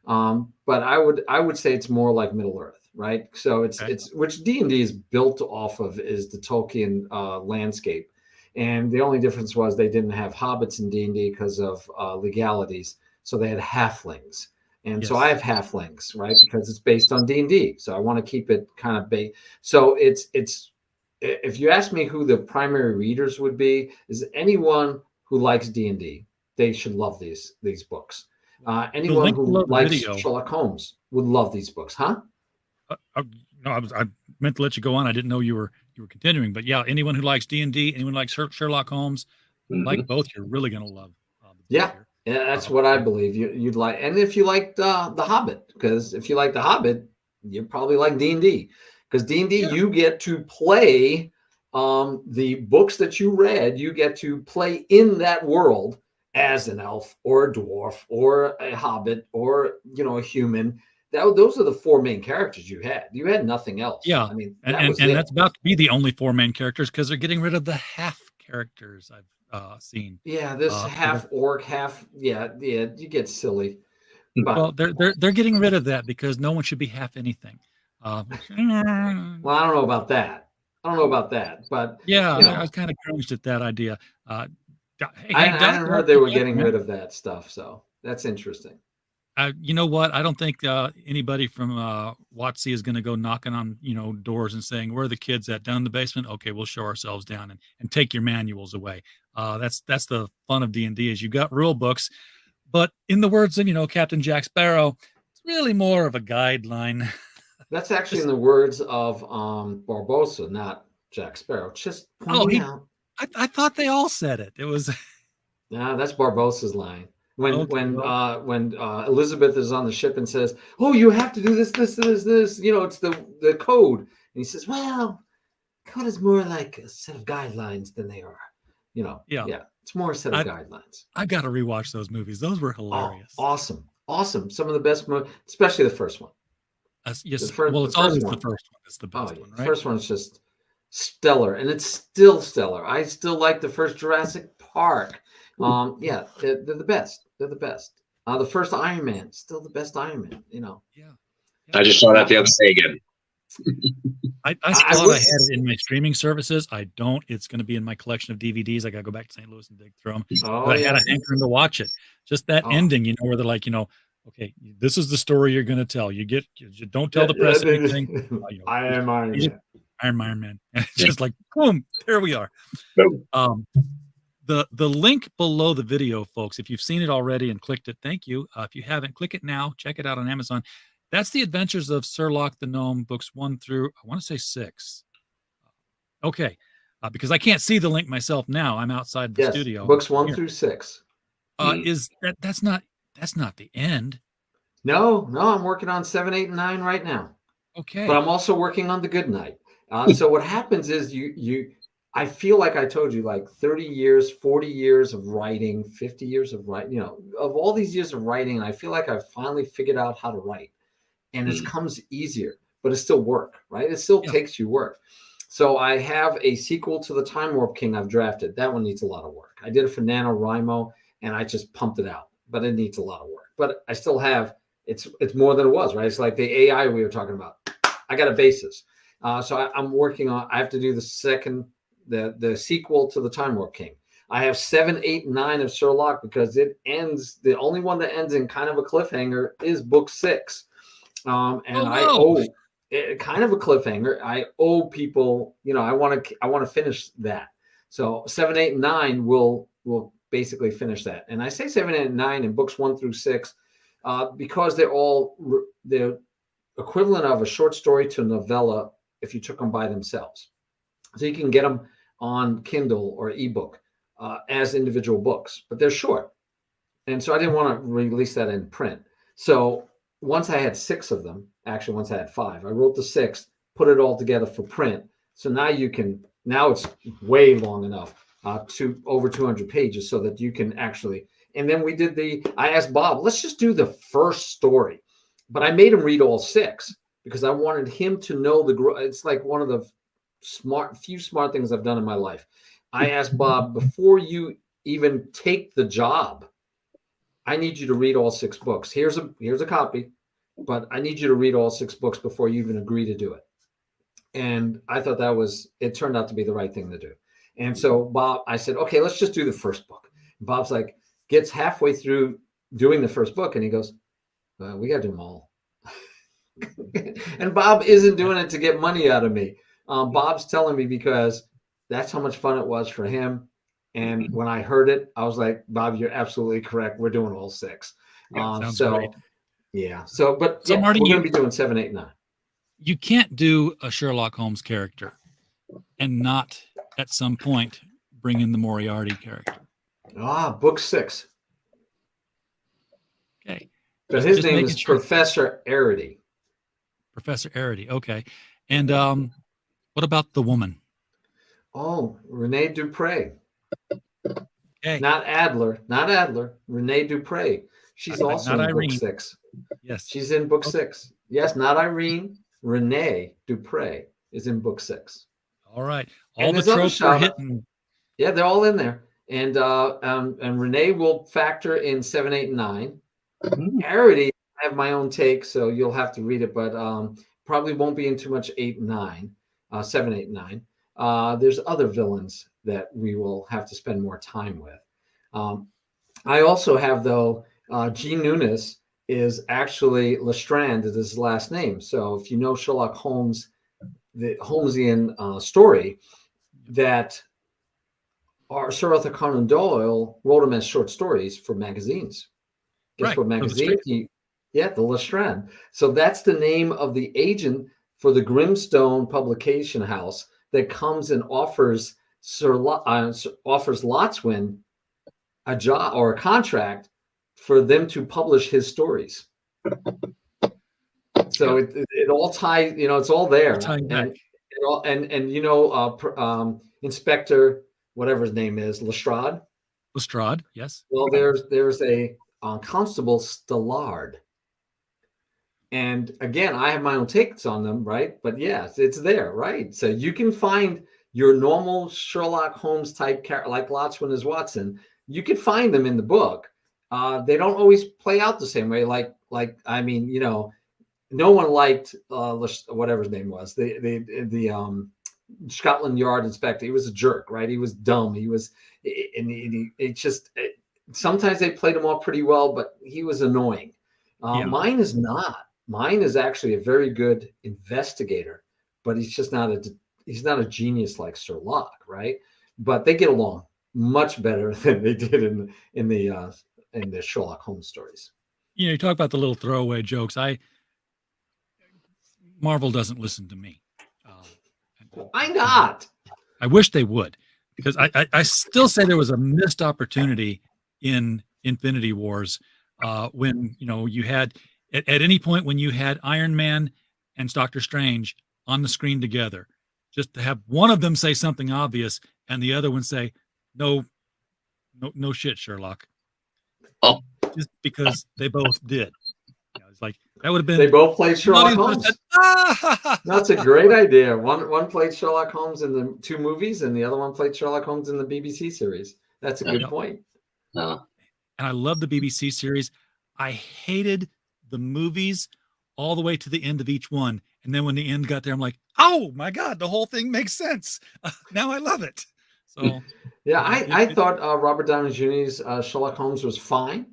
But I would say it's more like Middle Earth, right? So it's which D&D is built off of is the Tolkien landscape, and the only difference was they didn't have hobbits in D&D because of legalities, so they had halflings, and so I have halflings, right? Because it's based on D&D, so I want to keep it kind of based. So it's if you ask me who the primary readers would be, is anyone who likes D&D, they should love these books. Anyone who likes Sherlock Holmes would love these books, huh? No, I meant to let you go on. I didn't know you were continuing, but yeah, anyone who likes D&D, anyone who likes Sherlock Holmes, like both, you're really going to love. Yeah, that's what I believe you'd like. And if you like the Hobbit, because if you like the Hobbit, you probably like D&D, because D&D you get to play the books that you read. You get to play in that world as an elf or a dwarf or a hobbit or a human. Those are the four main characters you had. You had nothing else. Yeah, I mean, and that's about to be the only four main characters because they're getting rid of the half characters I've seen. Yeah, this half orc, half you get silly. But, well, they're getting rid of that because no one should be half anything. Well, I don't know about that. But I was kind of cringed at that idea. I hadn't heard they were getting rid of that stuff, so that's interesting. You know what? I don't think anybody from WotC is going to go knocking on doors and saying, "Where are the kids at? Down in the basement? Okay, we'll show ourselves down and take your manuals away." That's the fun of D&D is you got rule books, but in the words of Captain Jack Sparrow, it's really more of a guideline. That's actually in the words of Barbossa, not Jack Sparrow. Just pointing out. I thought they all said it. It was. No, that's Barbossa's line. When Elizabeth is on the ship and says, "Oh, you have to do this. It's the code." And he says, "Well, code is more like a set of guidelines than they are." Yeah. It's more a set of guidelines. I got to rewatch those movies. Those were hilarious. Oh, awesome. Some of the best movies, especially the first one. Yes. It's always the first one. It's the best one, right? The first one's just stellar, and it's still stellar. I still like the first Jurassic Park. They're the best. They're the best. The first Iron Man, still the best Iron Man. Yeah. I just saw that the other day again. I thought I had it in my streaming services. I don't. It's going to be in my collection of DVDs. I got to go back to St. Louis and dig through them. But I had a hankering to watch it. Just that ending, where they're like, okay, this is the story you're going to tell. You don't tell the press anything. I am Iron Man. Iron Man. Just like, boom, there we are. The link below the video, folks, if you've seen it already and clicked it, thank you. If you haven't, click it now. Check it out on Amazon. That's the Adventures of Sir Locke the Gnome, books 1 through, I want to say 6. Okay, because I can't see the link myself now. I'm outside the studio. Books 1 through 6. Is that's not the end? No, I'm working on 7, 8, and 9 right now. Okay, but I'm also working on the Good Night. So what happens is I feel like I told you, like 30 years, 40 years of writing, 50 years of writing, of all these years of writing, and I feel like I've finally figured out how to write. And it comes easier, but it's still work, right? It still takes you work. So I have a sequel to the Time Warp King I've drafted. That one needs a lot of work. I did it for NaNoWriMo, and I just pumped it out, but it needs a lot of work. But I still have, it's more than it was, right? It's like the AI we were talking about. I got a basis. So I'm working on, I have to do the sequel to the Time Warp King. I have 7, 8, 9 of Sir Locke because it ends, the only one that ends in kind of a cliffhanger is book 6. I owe it kind of a cliffhanger. I owe people, I want to finish that. So 7, 8, and 9 will basically finish that. And I say 7, 8, and 9 in books 1 through 6 because they're equivalent of a short story to a novella if you took them by themselves. So you can get them on Kindle or ebook as individual books, but they're short. And so I didn't want to release that in print. So once I had 6 of them, actually once I had 5, I wrote the 6, put it all together for print. So now it's way long enough to over 200 pages so that you can actually, and then I asked Bob, let's just do the first story. But I made him read all 6 because I wanted him to know it's like one of the few smart things I've done in my life. I asked Bob, before you even take the job, I need you to read all 6 books. Here's a copy, but I need you to read all 6 books before you even agree to do it. And I thought it turned out to be the right thing to do. And so I said, okay, let's just do the first book. Bob's like, gets halfway through doing the first book and he goes, we got to do them all. And Bob isn't doing it to get money out of me. Bob's telling me because that's how much fun it was for him. And when I heard it, I was like, Bob, you're absolutely correct. We're doing all 6. Sounds great. Yeah. So Marty, we're going to be doing 7, 8, 9. You can't do a Sherlock Holmes character and not at some point bring in the Moriarty character. Book 6. Okay. But his name is Professor Arity. Professor Arity. Okay. And what about the woman? Oh, Renee Dupre. Okay. Not Adler. Renee Dupre. She's also in Irene. book 6. Yes. She's in book 6. Yes, not Irene. Renee Dupre is in book 6. All right. All the tropes are hitting. Yeah, they're all in there. And Renee will factor in 7, 8, and 9. Arity, I have my own take, so you'll have to read it, but probably won't be in too much 8 and 9, 7, 8, and 9. There's other villains that we will have to spend more time with. I also have, though, G. Nunes is actually Lestrand is his last name. So if you know Sherlock Holmes, the Holmesian story, that Sir Arthur Conan Doyle wrote them as short stories for magazines. Guess what magazine? The Lestrand. So that's the name of the agent for the Grimstone publication house that comes and offers Lotswin a job or a contract for them to publish his stories. So it all ties, it's all there. And Inspector, whatever his name is, Lestrade, yes. Well, there's a Constable Stallard. And again, I have my own takes on them, right? But yes, it's there, right? So you can find your normal Sherlock Holmes type character, like Lotswin is Watson. You can find them in the book. They don't always play out the same way. No one liked whatever his name was, the Scotland Yard inspector. He was a jerk, right? He was dumb. He was, sometimes they played him off pretty well, but he was annoying. Mine is not. Mine is actually a very good investigator, but he's just not a genius like Sir Locke, right? But they get along much better than they did in the Sherlock Holmes stories. You talk about the little throwaway jokes. Marvel doesn't listen to me. Why not? I wish they would, because I still say there was a missed opportunity in Infinity Wars when you had at any point when you had Iron Man and Doctor Strange on the screen together, just to have one of them say something obvious and the other one say, no shit, Sherlock. Oh, just because they both did. It's like that would have been. They both played Sherlock Holmes. That's a great idea. One played Sherlock Holmes in the 2 movies, and the other one played Sherlock Holmes in the BBC series. That's a good point. And I love the BBC series. I hated the movies all the way to the end of each one, and then when the end got there, I'm like, oh my god, the whole thing makes sense. Now I love it. So yeah, I thought Robert Downey Jr.'s Sherlock Holmes was fine.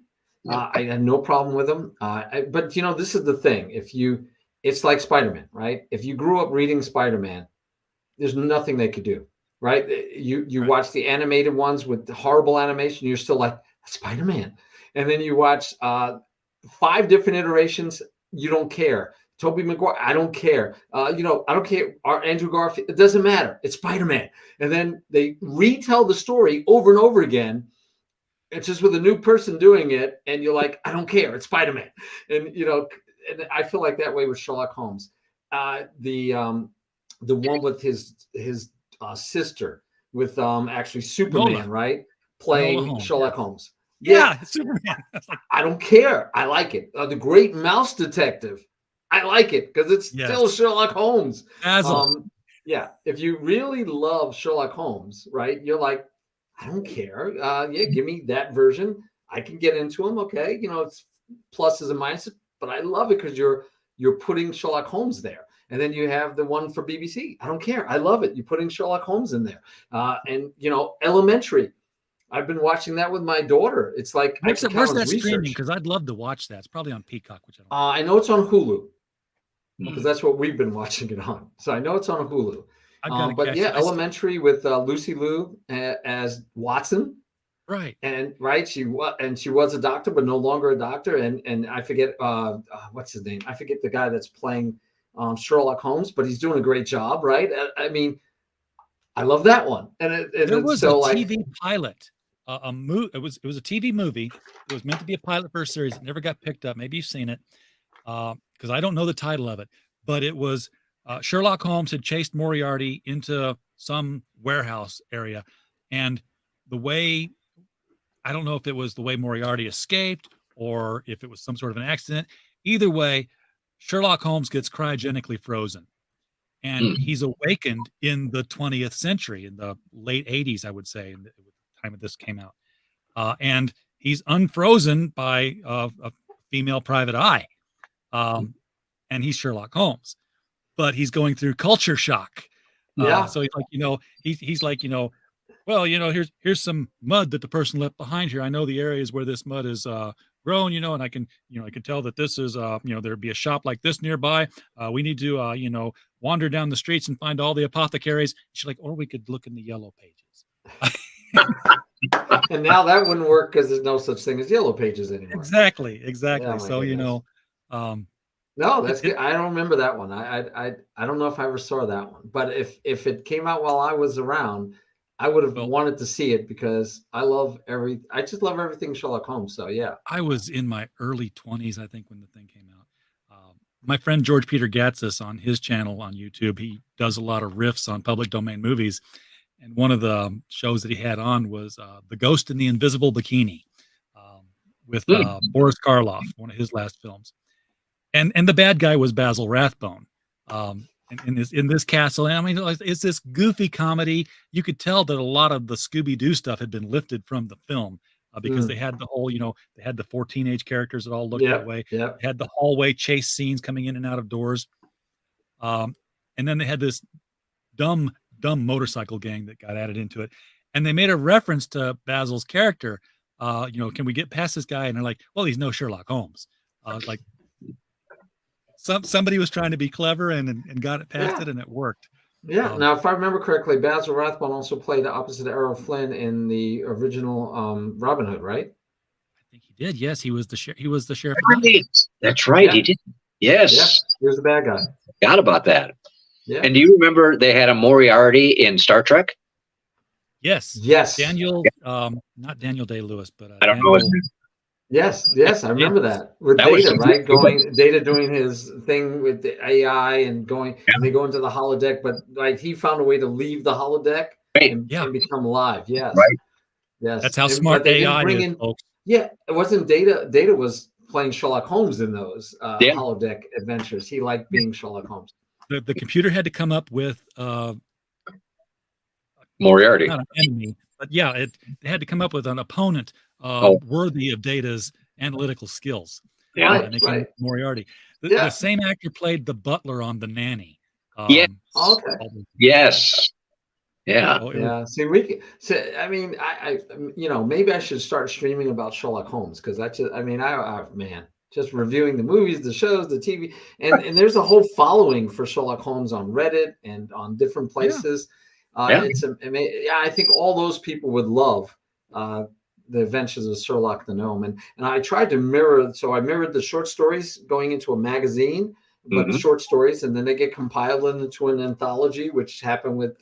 I had no problem with him. But this is the thing. It's like Spider-Man, right? If you grew up reading Spider-Man, there's nothing they could do. right? You watch the animated ones with the horrible animation, you're still like, Spider-Man. And then you watch 5 different iterations, you don't care. Tobey Maguire, I don't care. I don't care. Andrew Garfield, it doesn't matter. It's Spider-Man. And then they retell the story over and over again. It's just with a new person doing it, and you're like, I don't care. It's Spider-Man. And and I feel like that way with Sherlock Holmes. The one with his sister with actually Superman, Nola. right? Playing Nola Holmes. Sherlock Holmes. Yeah, Superman. I don't care. I like it. The Great Mouse Detective. I like it because it's still Sherlock Holmes. Yeah. If you really love Sherlock Holmes, right? You're like, I don't care. Give me that version. I can get into them. Okay. It's pluses and minuses, but I love it because you're putting Sherlock Holmes there. And then you have the one for BBC. I don't care. I love it. You're putting Sherlock Holmes in there. And Elementary. I've been watching that with my daughter. It's like, where's that streaming? Because I'd love to watch that. It's probably on Peacock, which I know it's on Hulu because that's what we've been watching it on. So I know it's on Hulu. But yeah, Elementary with Lucy Liu as Watson. Right. And she was a doctor, but no longer a doctor. And I forget what's his name. I forget the guy that's playing Sherlock Holmes, but he's doing a great job, right? I mean, I love that one. And there was a TV pilot. It was a TV movie. It was meant to be a pilot for a series. It never got picked up. Maybe you've seen it, because I don't know the title of it. But it was Sherlock Holmes had chased Moriarty into some warehouse area, and I don't know if it was the way Moriarty escaped or if it was some sort of an accident. Either way, Sherlock Holmes gets cryogenically frozen. And he's awakened in the 20th century, in the late 80s, I would say, in the time this came out. And he's unfrozen by a female private eye. And he's Sherlock Holmes. But he's going through culture shock. So he's like, well, here's some mud that the person left behind here. I know the areas where this mud is grown, and I can tell that this is, there'd be a shop like this nearby. We need to, wander down the streets and find all the apothecaries. She's like, or we could look in the yellow pages. And now that wouldn't work because there's no such thing as yellow pages anymore. Exactly. Yeah, so, no, that's good. I don't remember that one. I don't know if I ever saw that one, but if it came out while I was around, I would have wanted to see it because I just love everything Sherlock Holmes. So yeah, I was in my early 20s, I think, when the thing came out. My friend George Peter Gatsis on his channel on YouTube, he does a lot of riffs on public domain movies, and one of the shows that he had on was The Ghost in the Invisible Bikini with Boris Karloff, one of his last films, and the bad guy was Basil Rathbone. In this castle, and I mean, it's this goofy comedy. You could tell that a lot of the Scooby-Doo stuff had been lifted from the film because they had the whole, they had the 4 teenage characters that all looked that way. They had the hallway chase scenes coming in and out of doors, and then they had this dumb motorcycle gang that got added into it, and they made a reference to Basil's character. Can we get past this guy? And they're like, well, he's no Sherlock Holmes. Like. Somebody was trying to be clever and got it past it, and it worked. Yeah. Now, if I remember correctly, Basil Rathbone also played the opposite Errol Flynn in the original Robin Hood, right? I think he did. Yes, he was the sheriff. That's right. He did. Yes. Yeah, he was the bad guy. Forgot about that. Yeah. And do you remember they had a Moriarty in Star Trek? Yes. Daniel, not Daniel Day-Lewis, but I don't know his name. Yes, I remember that with Data, right? Data doing his thing with the AI and they go into the holodeck, but like he found a way to leave the holodeck and become alive. Yes, right. Yes, that's how smart AI is, folks. Yeah, it wasn't Data. Data was playing Sherlock Holmes in those holodeck adventures. He liked being Sherlock Holmes. The computer had to come up with Moriarty, not an enemy, but it had to come up with an opponent. Worthy of Data's analytical skills. Right. Moriarty. The same actor played the butler on The Nanny. Okay. Yes. Yeah. Yeah. See, we can. I mean, I maybe I should start streaming about Sherlock Holmes because just reviewing the movies, the shows, the TV, and there's a whole following for Sherlock Holmes on Reddit and on different places. It's amazing. Yeah, I think all those people would love the Adventures of Sherlock the Gnome, and I tried to mirror. So I mirrored the short stories going into a magazine, but the short stories, and then they get compiled into an anthology, which happened with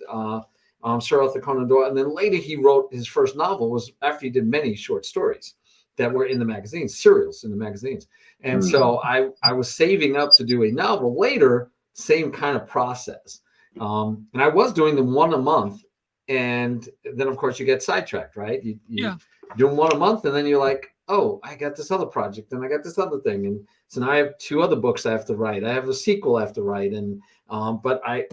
Sir Arthur Conan Doyle. And then later he wrote his first novel was after he did many short stories that were in the magazines, serials in the magazines. And so I was saving up to do a novel later, same kind of process. And I was doing them one a month. And then, of course, you get sidetracked, right? You do them one a month, and then you're like, oh, I got this other project, and I got this other thing. And so now I have 2 other books I have to write. I have a sequel I have to write. And but I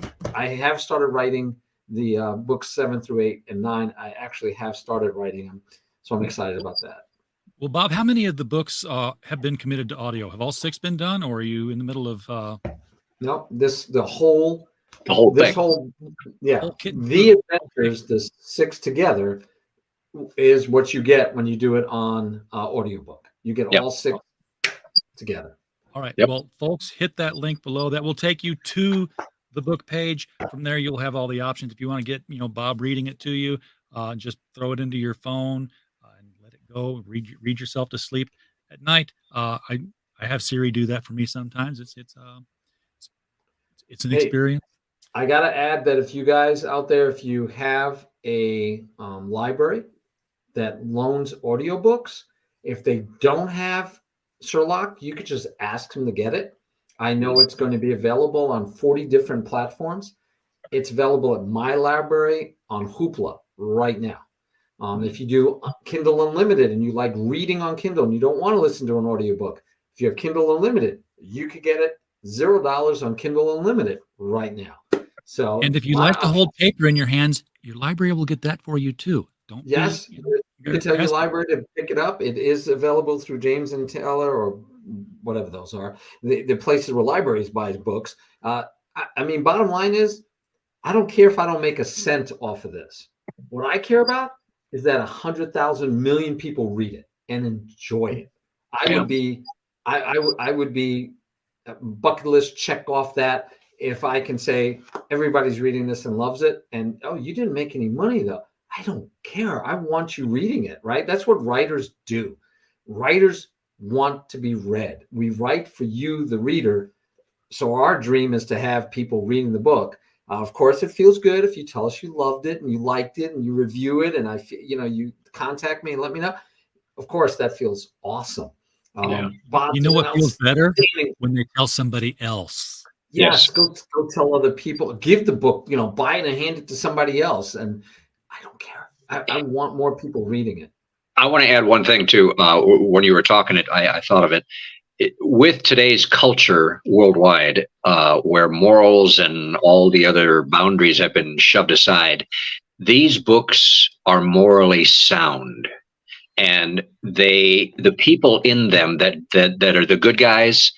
have started writing the books 7 through 8 and 9. I actually have started writing them. So I'm excited about that. Well, Bob, how many of the books have been committed to audio? Have all 6 been done, or are you in the middle of? No, the whole thing. The Adventures, the 6 together, is what you get when you do it on audiobook. You get all 6 together. All right. Well, folks, hit that link below. That will take you to the book page. From there, you'll have all the options. If you want to get, Bob reading it to you, just throw it into your phone and let it go. Read yourself to sleep at night. I have Siri do that for me sometimes. It's an experience. I got to add that if you guys out there, if you have a library that loans audiobooks, if they don't have Sherlock, you could just ask them to get it. I know it's going to be available on 40 different platforms. It's available at my library on Hoopla right now. If you do Kindle Unlimited and you like reading on Kindle and you don't want to listen to an audiobook, if you have Kindle Unlimited, you could get it $0 on Kindle Unlimited right now. So, and if you like to hold paper in your hands, your library will get that for you too. Yes, you can tell your library to pick it up. It is available through James and Taylor or whatever those are. The places where libraries buy books. I mean, bottom line is, I don't care if I don't make a cent off of this. What I care about is that 100,000 million people read it and enjoy it. I would be a bucket list check off that if I can say everybody's reading this and loves it. And you didn't make any money though. I don't care. I want you reading it, right? That's what writers do. Writers want to be read. We write for you, the reader. So our dream is to have people reading the book. Of course, it feels good if you tell us you loved it and you liked it and you review it and you contact me and let me know. Of course, that feels awesome. Bob, you know what feels better? When they tell somebody else. Yes, go tell other people. Give the book, buy it and hand it to somebody else. And I don't care. I want more people reading it. I want to add one thing too. When you were talking I thought of it. With today's culture worldwide, where morals and all the other boundaries have been shoved aside, these books are morally sound, and the people in them that are the good guys,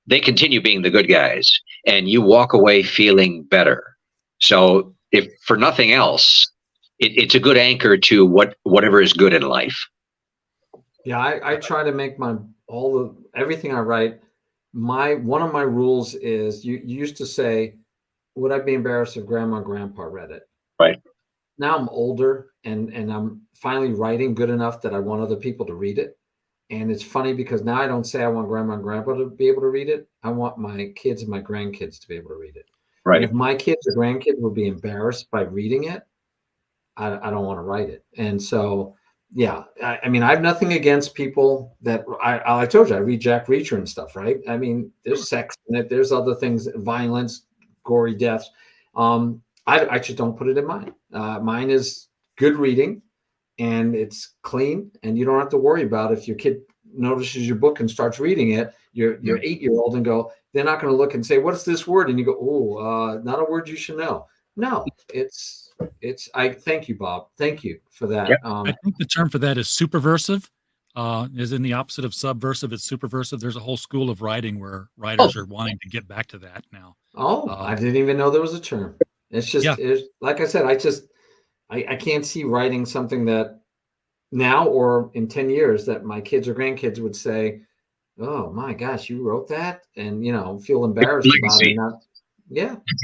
they continue being the good guys, and you walk away feeling better. So, if for nothing else, it's a good anchor to whatever is good in life. Yeah, I try to make everything I write. One of my rules is you used to say, would I be embarrassed if grandma and grandpa read it? Right. Now I'm older and I'm finally writing good enough that I want other people to read it. And it's funny because now I don't say I want grandma and grandpa to be able to read it. I want my kids and my grandkids to be able to read it. Right. And if my kids or grandkids would be embarrassed by reading it, I don't want to write it. And so, yeah, I mean, I have nothing against people that I told you, I read Jack Reacher and stuff, right? I mean, there's sex in it. There's other things, violence, gory deaths. I just don't put it in mine. Mine is good reading and it's clean and you don't have to worry about if your kid notices your book and starts reading it, your 8-year-old and go, they're not going to look and say, what's this word? And you go, not a word you should know. No, I thank you, Bob. Thank you for that. Yep. I think the term for that is superversive, is in the opposite of subversive. It's superversive. There's a whole school of writing where writers are wanting to get back to that now. I didn't even know there was a term. It's just, like I said, I can't see writing something that now or in 10 years that my kids or grandkids would say, oh my gosh, you wrote that? And, feel embarrassed about it.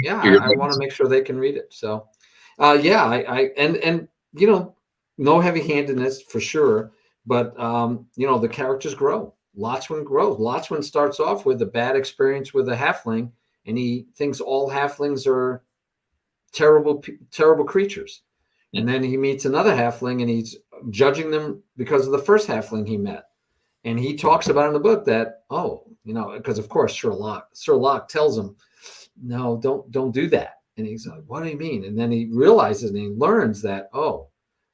I want to make sure they can read it. So, Yeah, I and you know, no heavy-handedness for sure, but you know, the characters grow. Lotswin grows. Lotswin starts off with a bad experience with a halfling, and he thinks all halflings are terrible creatures. And then he meets another halfling, and he's judging them because of the first halfling he met. And he talks about in the book that, oh, you know, because of course Sir Locke tells him, no, don't do that. And he's like, what do you mean? And then he realizes and he learns that, oh,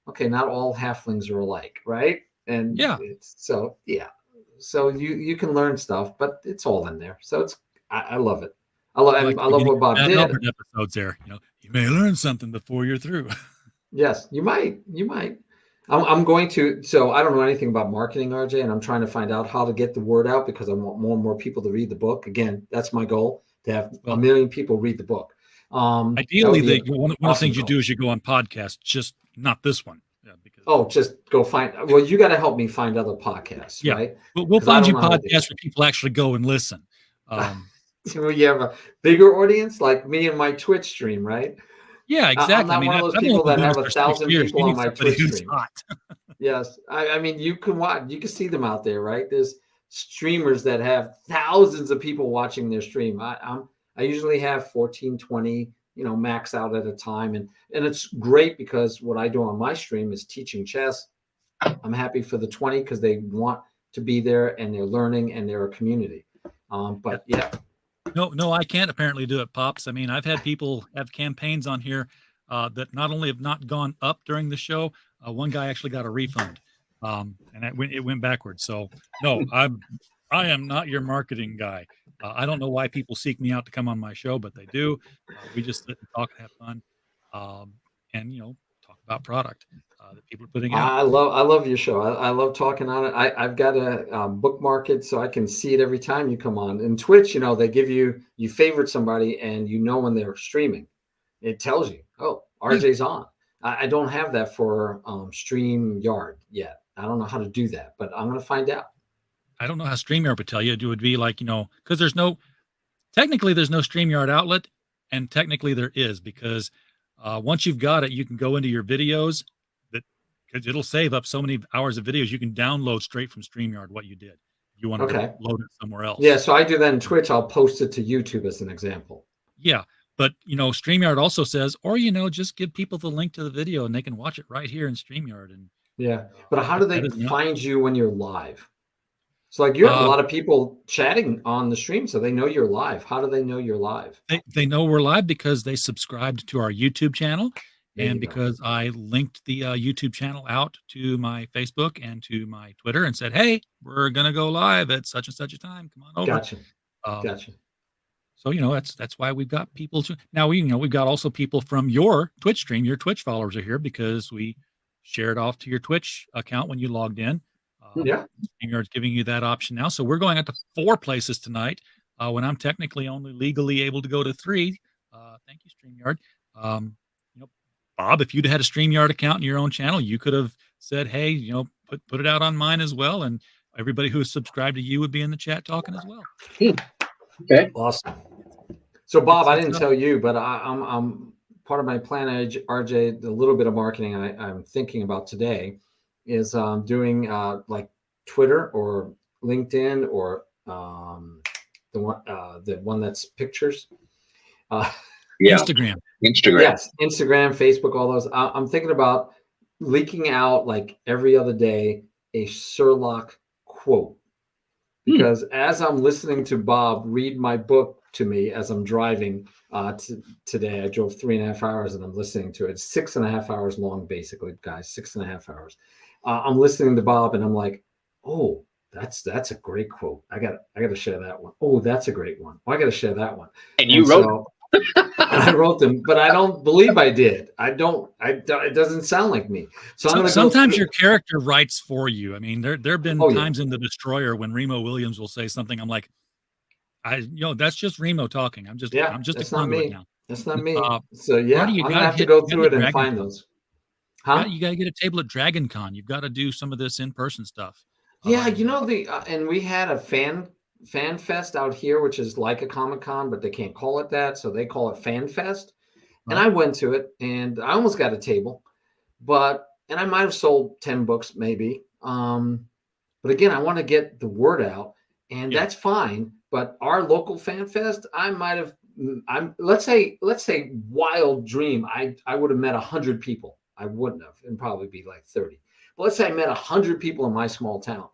okay, not all halflings are alike, right? And so you can learn stuff, but it's all in there. So I love it. I love what Bob did. Episodes there, you know, you may learn something before you're through. Yes, you might. I'm going to. So I don't know anything about marketing, RJ, and I'm trying to find out how to get the word out because I want more and more people to read the book. Again, that's my goal, to have 1 million people read the book. Ideally, one of the things you do is you go on podcasts, just not this one. Yeah, because just go find. Well, you got to help me find other podcasts, right? We'll find you podcasts where people actually go and listen. Well, you have a bigger audience, like me and my Twitch stream, right? Yeah, exactly. I'm not one of those people that have 1,000 people on my Twitch stream. Yes, I mean, you can watch, you can see them out there, right? There's streamers that have thousands of people watching their stream. I usually have 14, 20, you know, max out at a time, and it's great because what I do on my stream is teaching chess. I'm happy for the 20 because they want to be there and they're learning and they're a community. But yeah. No, I can't apparently do it, Pops. I mean, I've had people have campaigns on here that not only have not gone up during the show, one guy actually got a refund, and it went backwards. So no, I am not your marketing guy. I don't know why people seek me out to come on my show, but they do. We just sit and talk and have fun, and you know, talk about product that people are putting out. I love your show. I love talking on it. I've got to bookmark it so I can see it every time you come on. In Twitch, you know, they give you favorite somebody and you know when they're streaming. It tells you, oh, RJ's on. I don't have that for StreamYard yet. I don't know how to do that, but I'm going to find out. I don't know how StreamYard would tell you. It would be like, you know, because there's no StreamYard outlet, and technically there is, because once you've got it, you can go into your videos, because it'll save up so many hours of videos. You can download straight from StreamYard what you did. If you want to load it somewhere else. Yeah, so I do that in Twitch. I'll post it to YouTube as an example. Yeah, but, you know, StreamYard also says, or, you know, just give people the link to the video and they can watch it right here in StreamYard. And yeah, but how do they find you when you're live? So like you have a lot of people chatting on the stream, so they know you're live. How do they know you're live? They know we're live because they subscribed to our YouTube channel, and because I linked the YouTube channel out to my Facebook and to my Twitter and said, hey, we're going to go live at such and such a time. Come on over. Gotcha. So, you know, that's why we've got people now, you know, we've got also people from your Twitch stream. Your Twitch followers are here because we shared off to your Twitch account when you logged in. StreamYard's giving you that option now. So we're going out to 4 places tonight when I'm technically only legally able to go to 3. Thank you, StreamYard. You know, Bob, if you'd had a StreamYard account in your own channel, you could have said, hey, you know, put it out on mine as well. And everybody who's subscribed to you would be in the chat talking as well. Okay. Awesome. So Bob, I didn't tell you, but I'm part of my plan, RJ, the little bit of marketing I'm thinking about today is doing like Twitter or LinkedIn or the one that's pictures. Instagram. Yes, Instagram, Facebook, all those. I'm thinking about leaking out like every other day a Sir Locke quote, because as I'm listening to Bob read my book to me as I'm driving today, I drove 3.5 hours and I'm listening to it. It's 6.5 hours long, basically, guys. 6.5 hours. I'm listening to Bob and I'm like, oh, that's a great quote. I got to share that one. Oh, that's a great one. Oh, I got to share that one. And you wrote I wrote them, but I don't believe I did. It doesn't sound like me. So sometimes your character writes for you. I mean, there have been times in The Destroyer when Remo Williams will say something. I'm like, that's just Remo talking. I'm just that's a conduit now. That's not me. So yeah, I'm gonna have to go through it and find those. You got to get a table at Dragon Con. You've got to do some of this in-person stuff. Yeah, and we had a fan fest out here, which is like a Comic-Con, but they can't call it that, so they call it Fan Fest. And I went to it, and I almost got a table, and I might have sold 10 books maybe. But again, I want to get the word out, and that's fine. But our local fan fest, I might have. Let's say wild dream. I would have met 100 people. I wouldn't have, and probably be like 30. But let's say I met 100 people in my small town.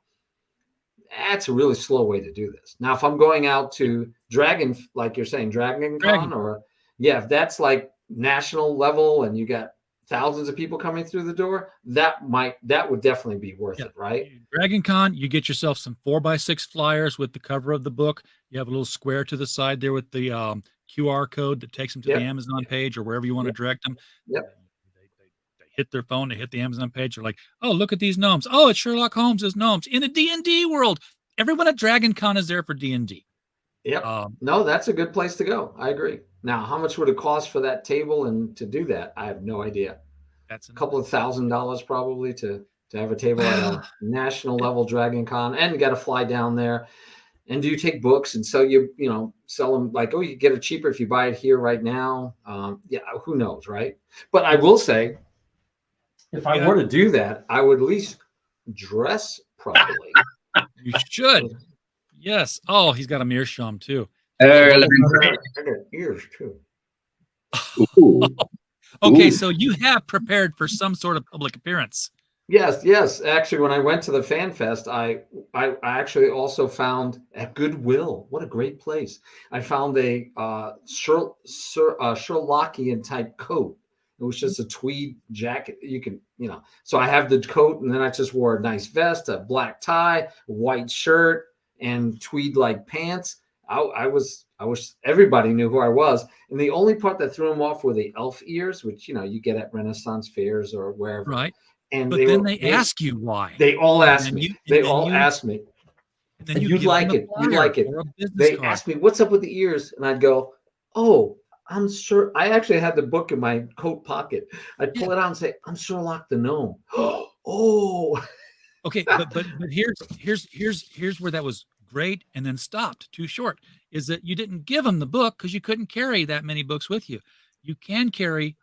That's a really slow way to do this. Now, if I'm going out to Dragon, like you're saying, Dragon Con, or if that's like national level, and you got thousands of people coming through the door, that would definitely be worth it, right? Dragon Con, you get yourself some 4x6 flyers with the cover of the book. You have a little square to the side there with the QR code that takes them to the Amazon page or wherever you want to direct them. They hit their phone, they hit the Amazon page. They're like, oh, look at these gnomes. Oh, it's Sherlock Holmes's gnomes in the D&D world. Everyone at Dragon Con is there for D&D. Yep. No, that's a good place to go. I agree. Now, how much would it cost for that table and to do that? I have no idea. That's a couple of $1,000 probably to have a table at a national level Dragon Con, and you got to fly down there. And do you take books and sell sell them like, oh, you get it cheaper if you buy it here right now? Who knows, right? But I will say, if I were to do that, I would at least dress properly. You should. Yes. Oh, he's got a meerschaum too. I got ears too. Okay, so you have prepared for some sort of public appearance. Yes. Actually, when I went to the Fan Fest, I actually also found at Goodwill. What a great place! I found a Sherlockian type coat. It was just a tweed jacket. You can, So I have the coat, and then I just wore a nice vest, a black tie, white shirt, and tweed like pants. I was. Everybody knew who I was, and the only part that threw them off were the elf ears, which you get at Renaissance fairs or wherever. Right. And but they ask you why. They all ask me. They all ask me. And you like it. You like it. They ask me, "What's up with the ears?" And I'd go, "Oh, I'm sure." I actually had the book in my coat pocket. I'd pull it out and say, "I'm Sherlock the Gnome." Oh. Okay, but here's where that was great and then stopped too short. Is that you didn't give them the book because you couldn't carry that many books with you. You can carry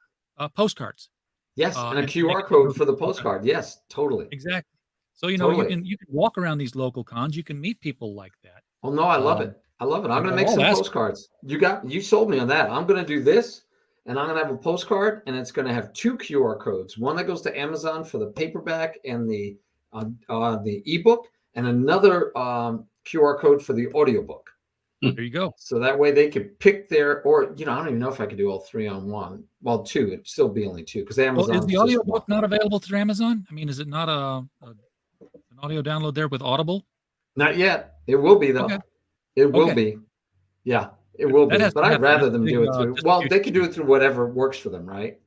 postcards. Yes, and a QR code for the postcard. Yes, totally. Exactly. So you can walk around these local cons. You can meet people like that. Well, no, I love it. I love it. I'm going to make some postcards. You sold me on that. I'm going to do this, and I'm going to have a postcard, and it's going to have 2 QR codes. One that goes to Amazon for the paperback and the ebook, and another QR code for the audiobook. There you go. So that way they could pick I don't even know if I could do all 3 on one. Well, 2. It'd still be only 2 because Amazon. Well, is the audiobook not available through Amazon? I mean, is it not an audio download there with Audible? Not yet. It will be though. Okay. It will be. Yeah, it will be. But I'd rather them do it through. Well, they can do it through whatever works for them, right?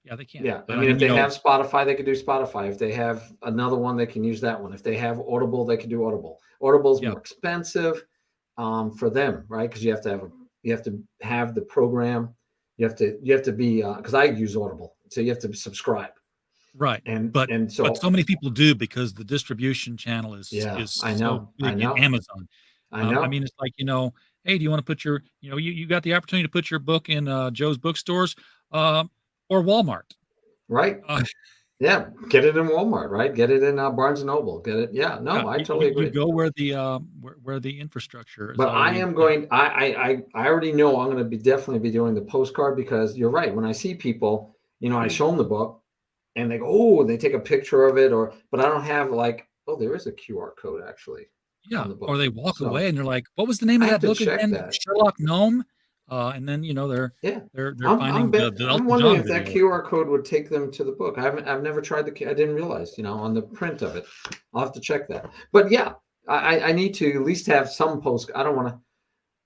Yeah, they can. Yeah, I mean, if they have Spotify, they can do Spotify. If they have another one, they can use that one. If they have Audible, they can do Audible. Audible's more expensive for them, right? Because you have to have the program. You have to be because I use Audible, so you have to subscribe. Right, but so many people do because the distribution channel is I know. Amazon. I know. I mean, it's like hey, do you want to put your you got the opportunity to put your book in Joe's bookstores or Walmart, right? Yeah, get it in Walmart, right? Get it in Barnes and Noble. Get it. Yeah, no, I totally agree. You go where the infrastructure is. But I am going. I already know I'm going to definitely be doing the postcard because you're right. When I see people, I show them the book, and they go, "Oh," they take a picture of it, but I don't have there is a QR code actually. Yeah, or they walk away and they're like, "What was the name of that book again?" Sherlock Gnome. And then they're finding I'm wondering if that QR code would take them to the book. I've never tried I didn't realize on the print of it. I'll have to check that. But yeah, I need to at least have some post. I don't want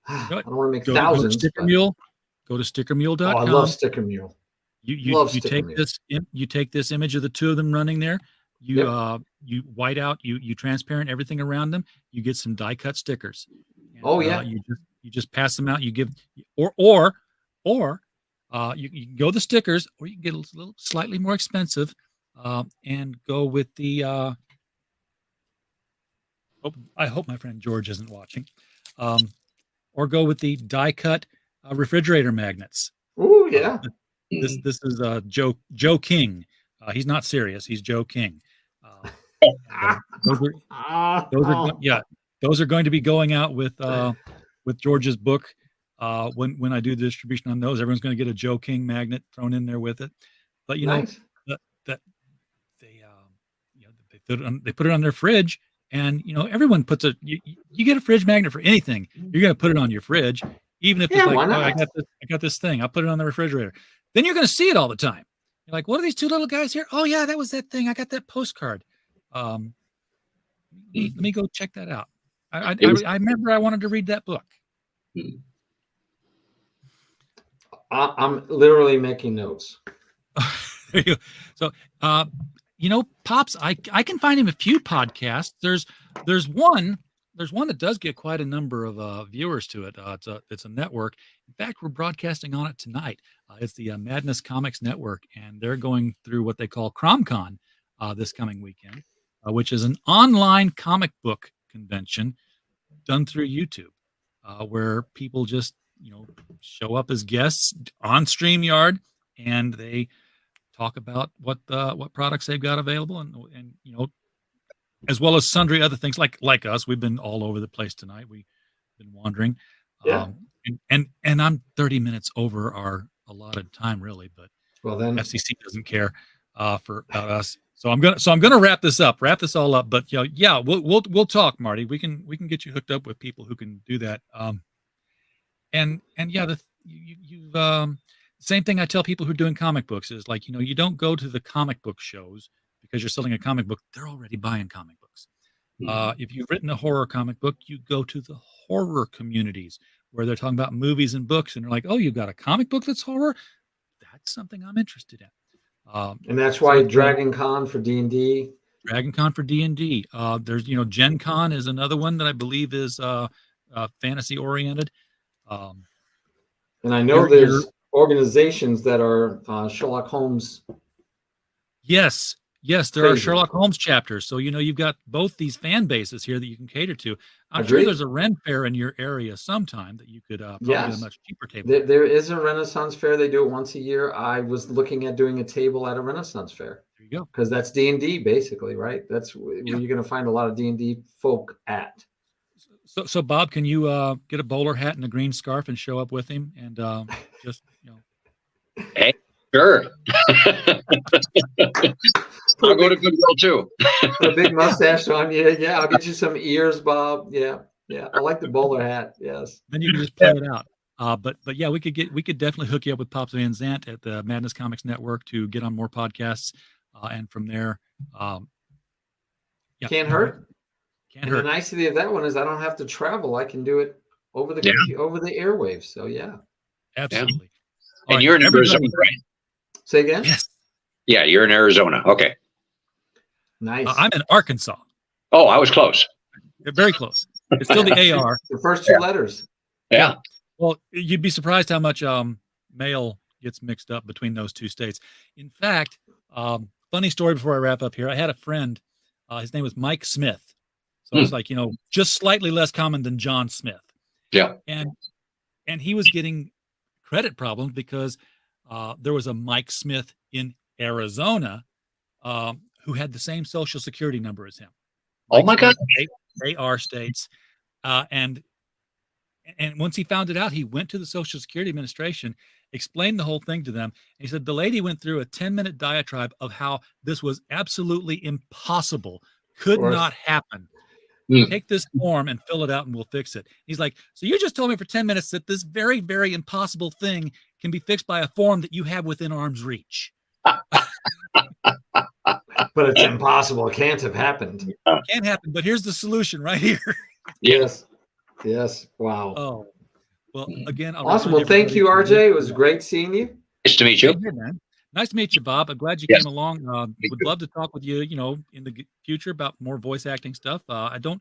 to make thousands. Go to stickermule.com. Oh, I love Sticker Mule. You take this image of the 2 of them running there. You white out. You transparent everything around them. You get some die cut stickers. And, you just pass them out. You give, or you can go the stickers, or you can get a little slightly more expensive, and go with the. I hope my friend George isn't watching, or go with the die cut refrigerator magnets. Oh yeah. This is Joe King. He's not serious. He's Joe King. Those are going to be going out with George's book. When I do the distribution on those, everyone's going to get a Joe King magnet thrown in there with it. But Nice. they put it on their fridge, and everyone puts you get a fridge magnet for anything. You're going to put it on your fridge, even if it's like, oh, I got this thing. I'll put it on the refrigerator. Then you're going to see it all the time. You're like, what are these two little guys here? Oh yeah, that was that thing. I got that postcard. Let me go check that out. I remember I wanted to read that book. I'm literally making notes. There you go. So, Pops, I can find him a few podcasts. There's one that does get quite a number of viewers to it. It's a network. In fact, we're broadcasting on it tonight. It's the Madness Comics Network, and they're going through what they call CromCon this coming weekend, which is an online comic book convention done through YouTube, where people just show up as guests on StreamYard, and they talk about what products they've got available, and as well as sundry other things like us. We've been all over the place tonight. We've been wandering. Yeah. And I'm 30 minutes over our allotted time, really, but then FCC doesn't care about us. So I'm gonna wrap this all up. But we'll talk, Marty. We can get you hooked up with people who can do that. Same thing I tell people who are doing comic books is like, you don't go to the comic book shows because you're selling a comic book. They're already buying comic books. If you've written a horror comic book, you go to the horror communities where they're talking about movies and books, and they're like, oh, you've got a comic book that's horror? That's something I'm interested in. And that's why Dragon Con for D&D. Dragon Con for D&D. There's, Gen Con is another one that I believe is fantasy oriented. And I know there's organizations that are Sherlock Holmes. Yes, there are Sherlock Holmes chapters. So, you've got both these fan bases here that you can cater to. I'm sure there's a Ren Fair in your area sometime that you could probably get a much cheaper table. There is a Renaissance Fair. They do it once a year. I was looking at doing a table at a Renaissance Fair. There you go. Because that's D&D, basically, right? That's where you're going to find a lot of D&D folk at. So Bob, can you get a bowler hat and a green scarf and show up with him and just Hey, sure. I'll go to Goodwill too. Put a big mustache on you. Yeah, I'll get you some ears, Bob. Yeah. I like the bowler hat. Yes. Then you can just play it out. But yeah, we could definitely hook you up with Pops Van Zandt at the Madness Comics Network to get on more podcasts, and from there, can't hurt. Can't hurt. The nicety of that one is I don't have to travel. I can do it over the airwaves. So yeah, absolutely. And you're in Arizona, right? Say again? Yes. Yeah, you're in Arizona. Okay. Nice. I'm in Arkansas. Oh, I was close. Very close. It's still the AR. The first two letters. Yeah. Well, you'd be surprised how much mail gets mixed up between those two states. In fact, funny story before I wrap up here. I had a friend. His name was Mike Smith. So it's like, just slightly less common than John Smith. Yeah. And he was getting credit problems because there was a Mike Smith in Arizona who had the same social security number as him. Oh my God. AR states. And once he found it out, he went to the Social Security Administration, explained the whole thing to them. And he said the lady went through a 10-minute diatribe of how this was absolutely impossible, could not happen. Take this form and fill it out and we'll fix it. He's like, so you just told me for 10 minutes that this very, very impossible thing can be fixed by a form that you have within arm's reach. But it's impossible. It can't have happened. Can't happen, but here's the solution right here. Yes. Wow. Oh, well, again. Awesome. Well, thank you, RJ. It was great seeing you. Nice to meet you. Hey, man. Nice to meet you, Bob. I'm glad you came along. Would love to talk with you, in the future about more voice acting stuff. I don't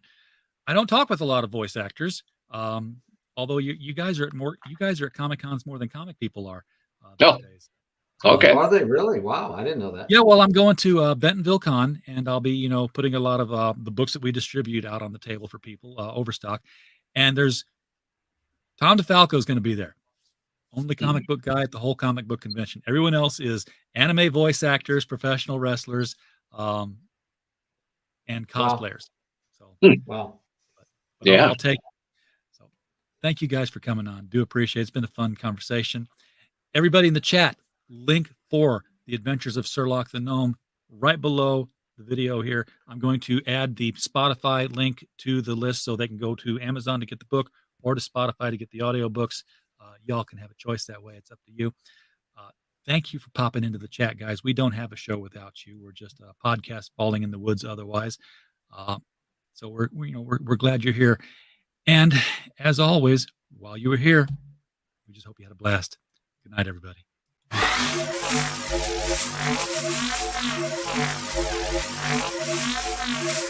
talk with a lot of voice actors. Although you guys are at Comic Cons more than comic people are these days. Okay. Are they really? Wow, I didn't know that. Yeah, well, I'm going to Bentonville Con, and I'll be, putting a lot of the books that we distribute out on the table for people, overstock. And there's Tom DeFalco is going to be there. Only comic book guy at the whole comic book convention. Everyone else is anime voice actors, professional wrestlers, and cosplayers. So, wow. But I'll take it. So, thank you guys for coming on. Do appreciate it. It's been a fun conversation. Everybody in the chat, link for The Adventures of Sir Locke the Gnome right below the video here. I'm going to add the Spotify link to the list so they can go to Amazon to get the book or to Spotify to get the audiobooks. Y'all can have a choice that way. It's up to you. Thank you for popping into the chat, guys. We don't have a show without you. We're just a podcast falling in the woods otherwise. So we're glad you're here. And as always, while you were here, we just hope you had a blast. Good night, everybody.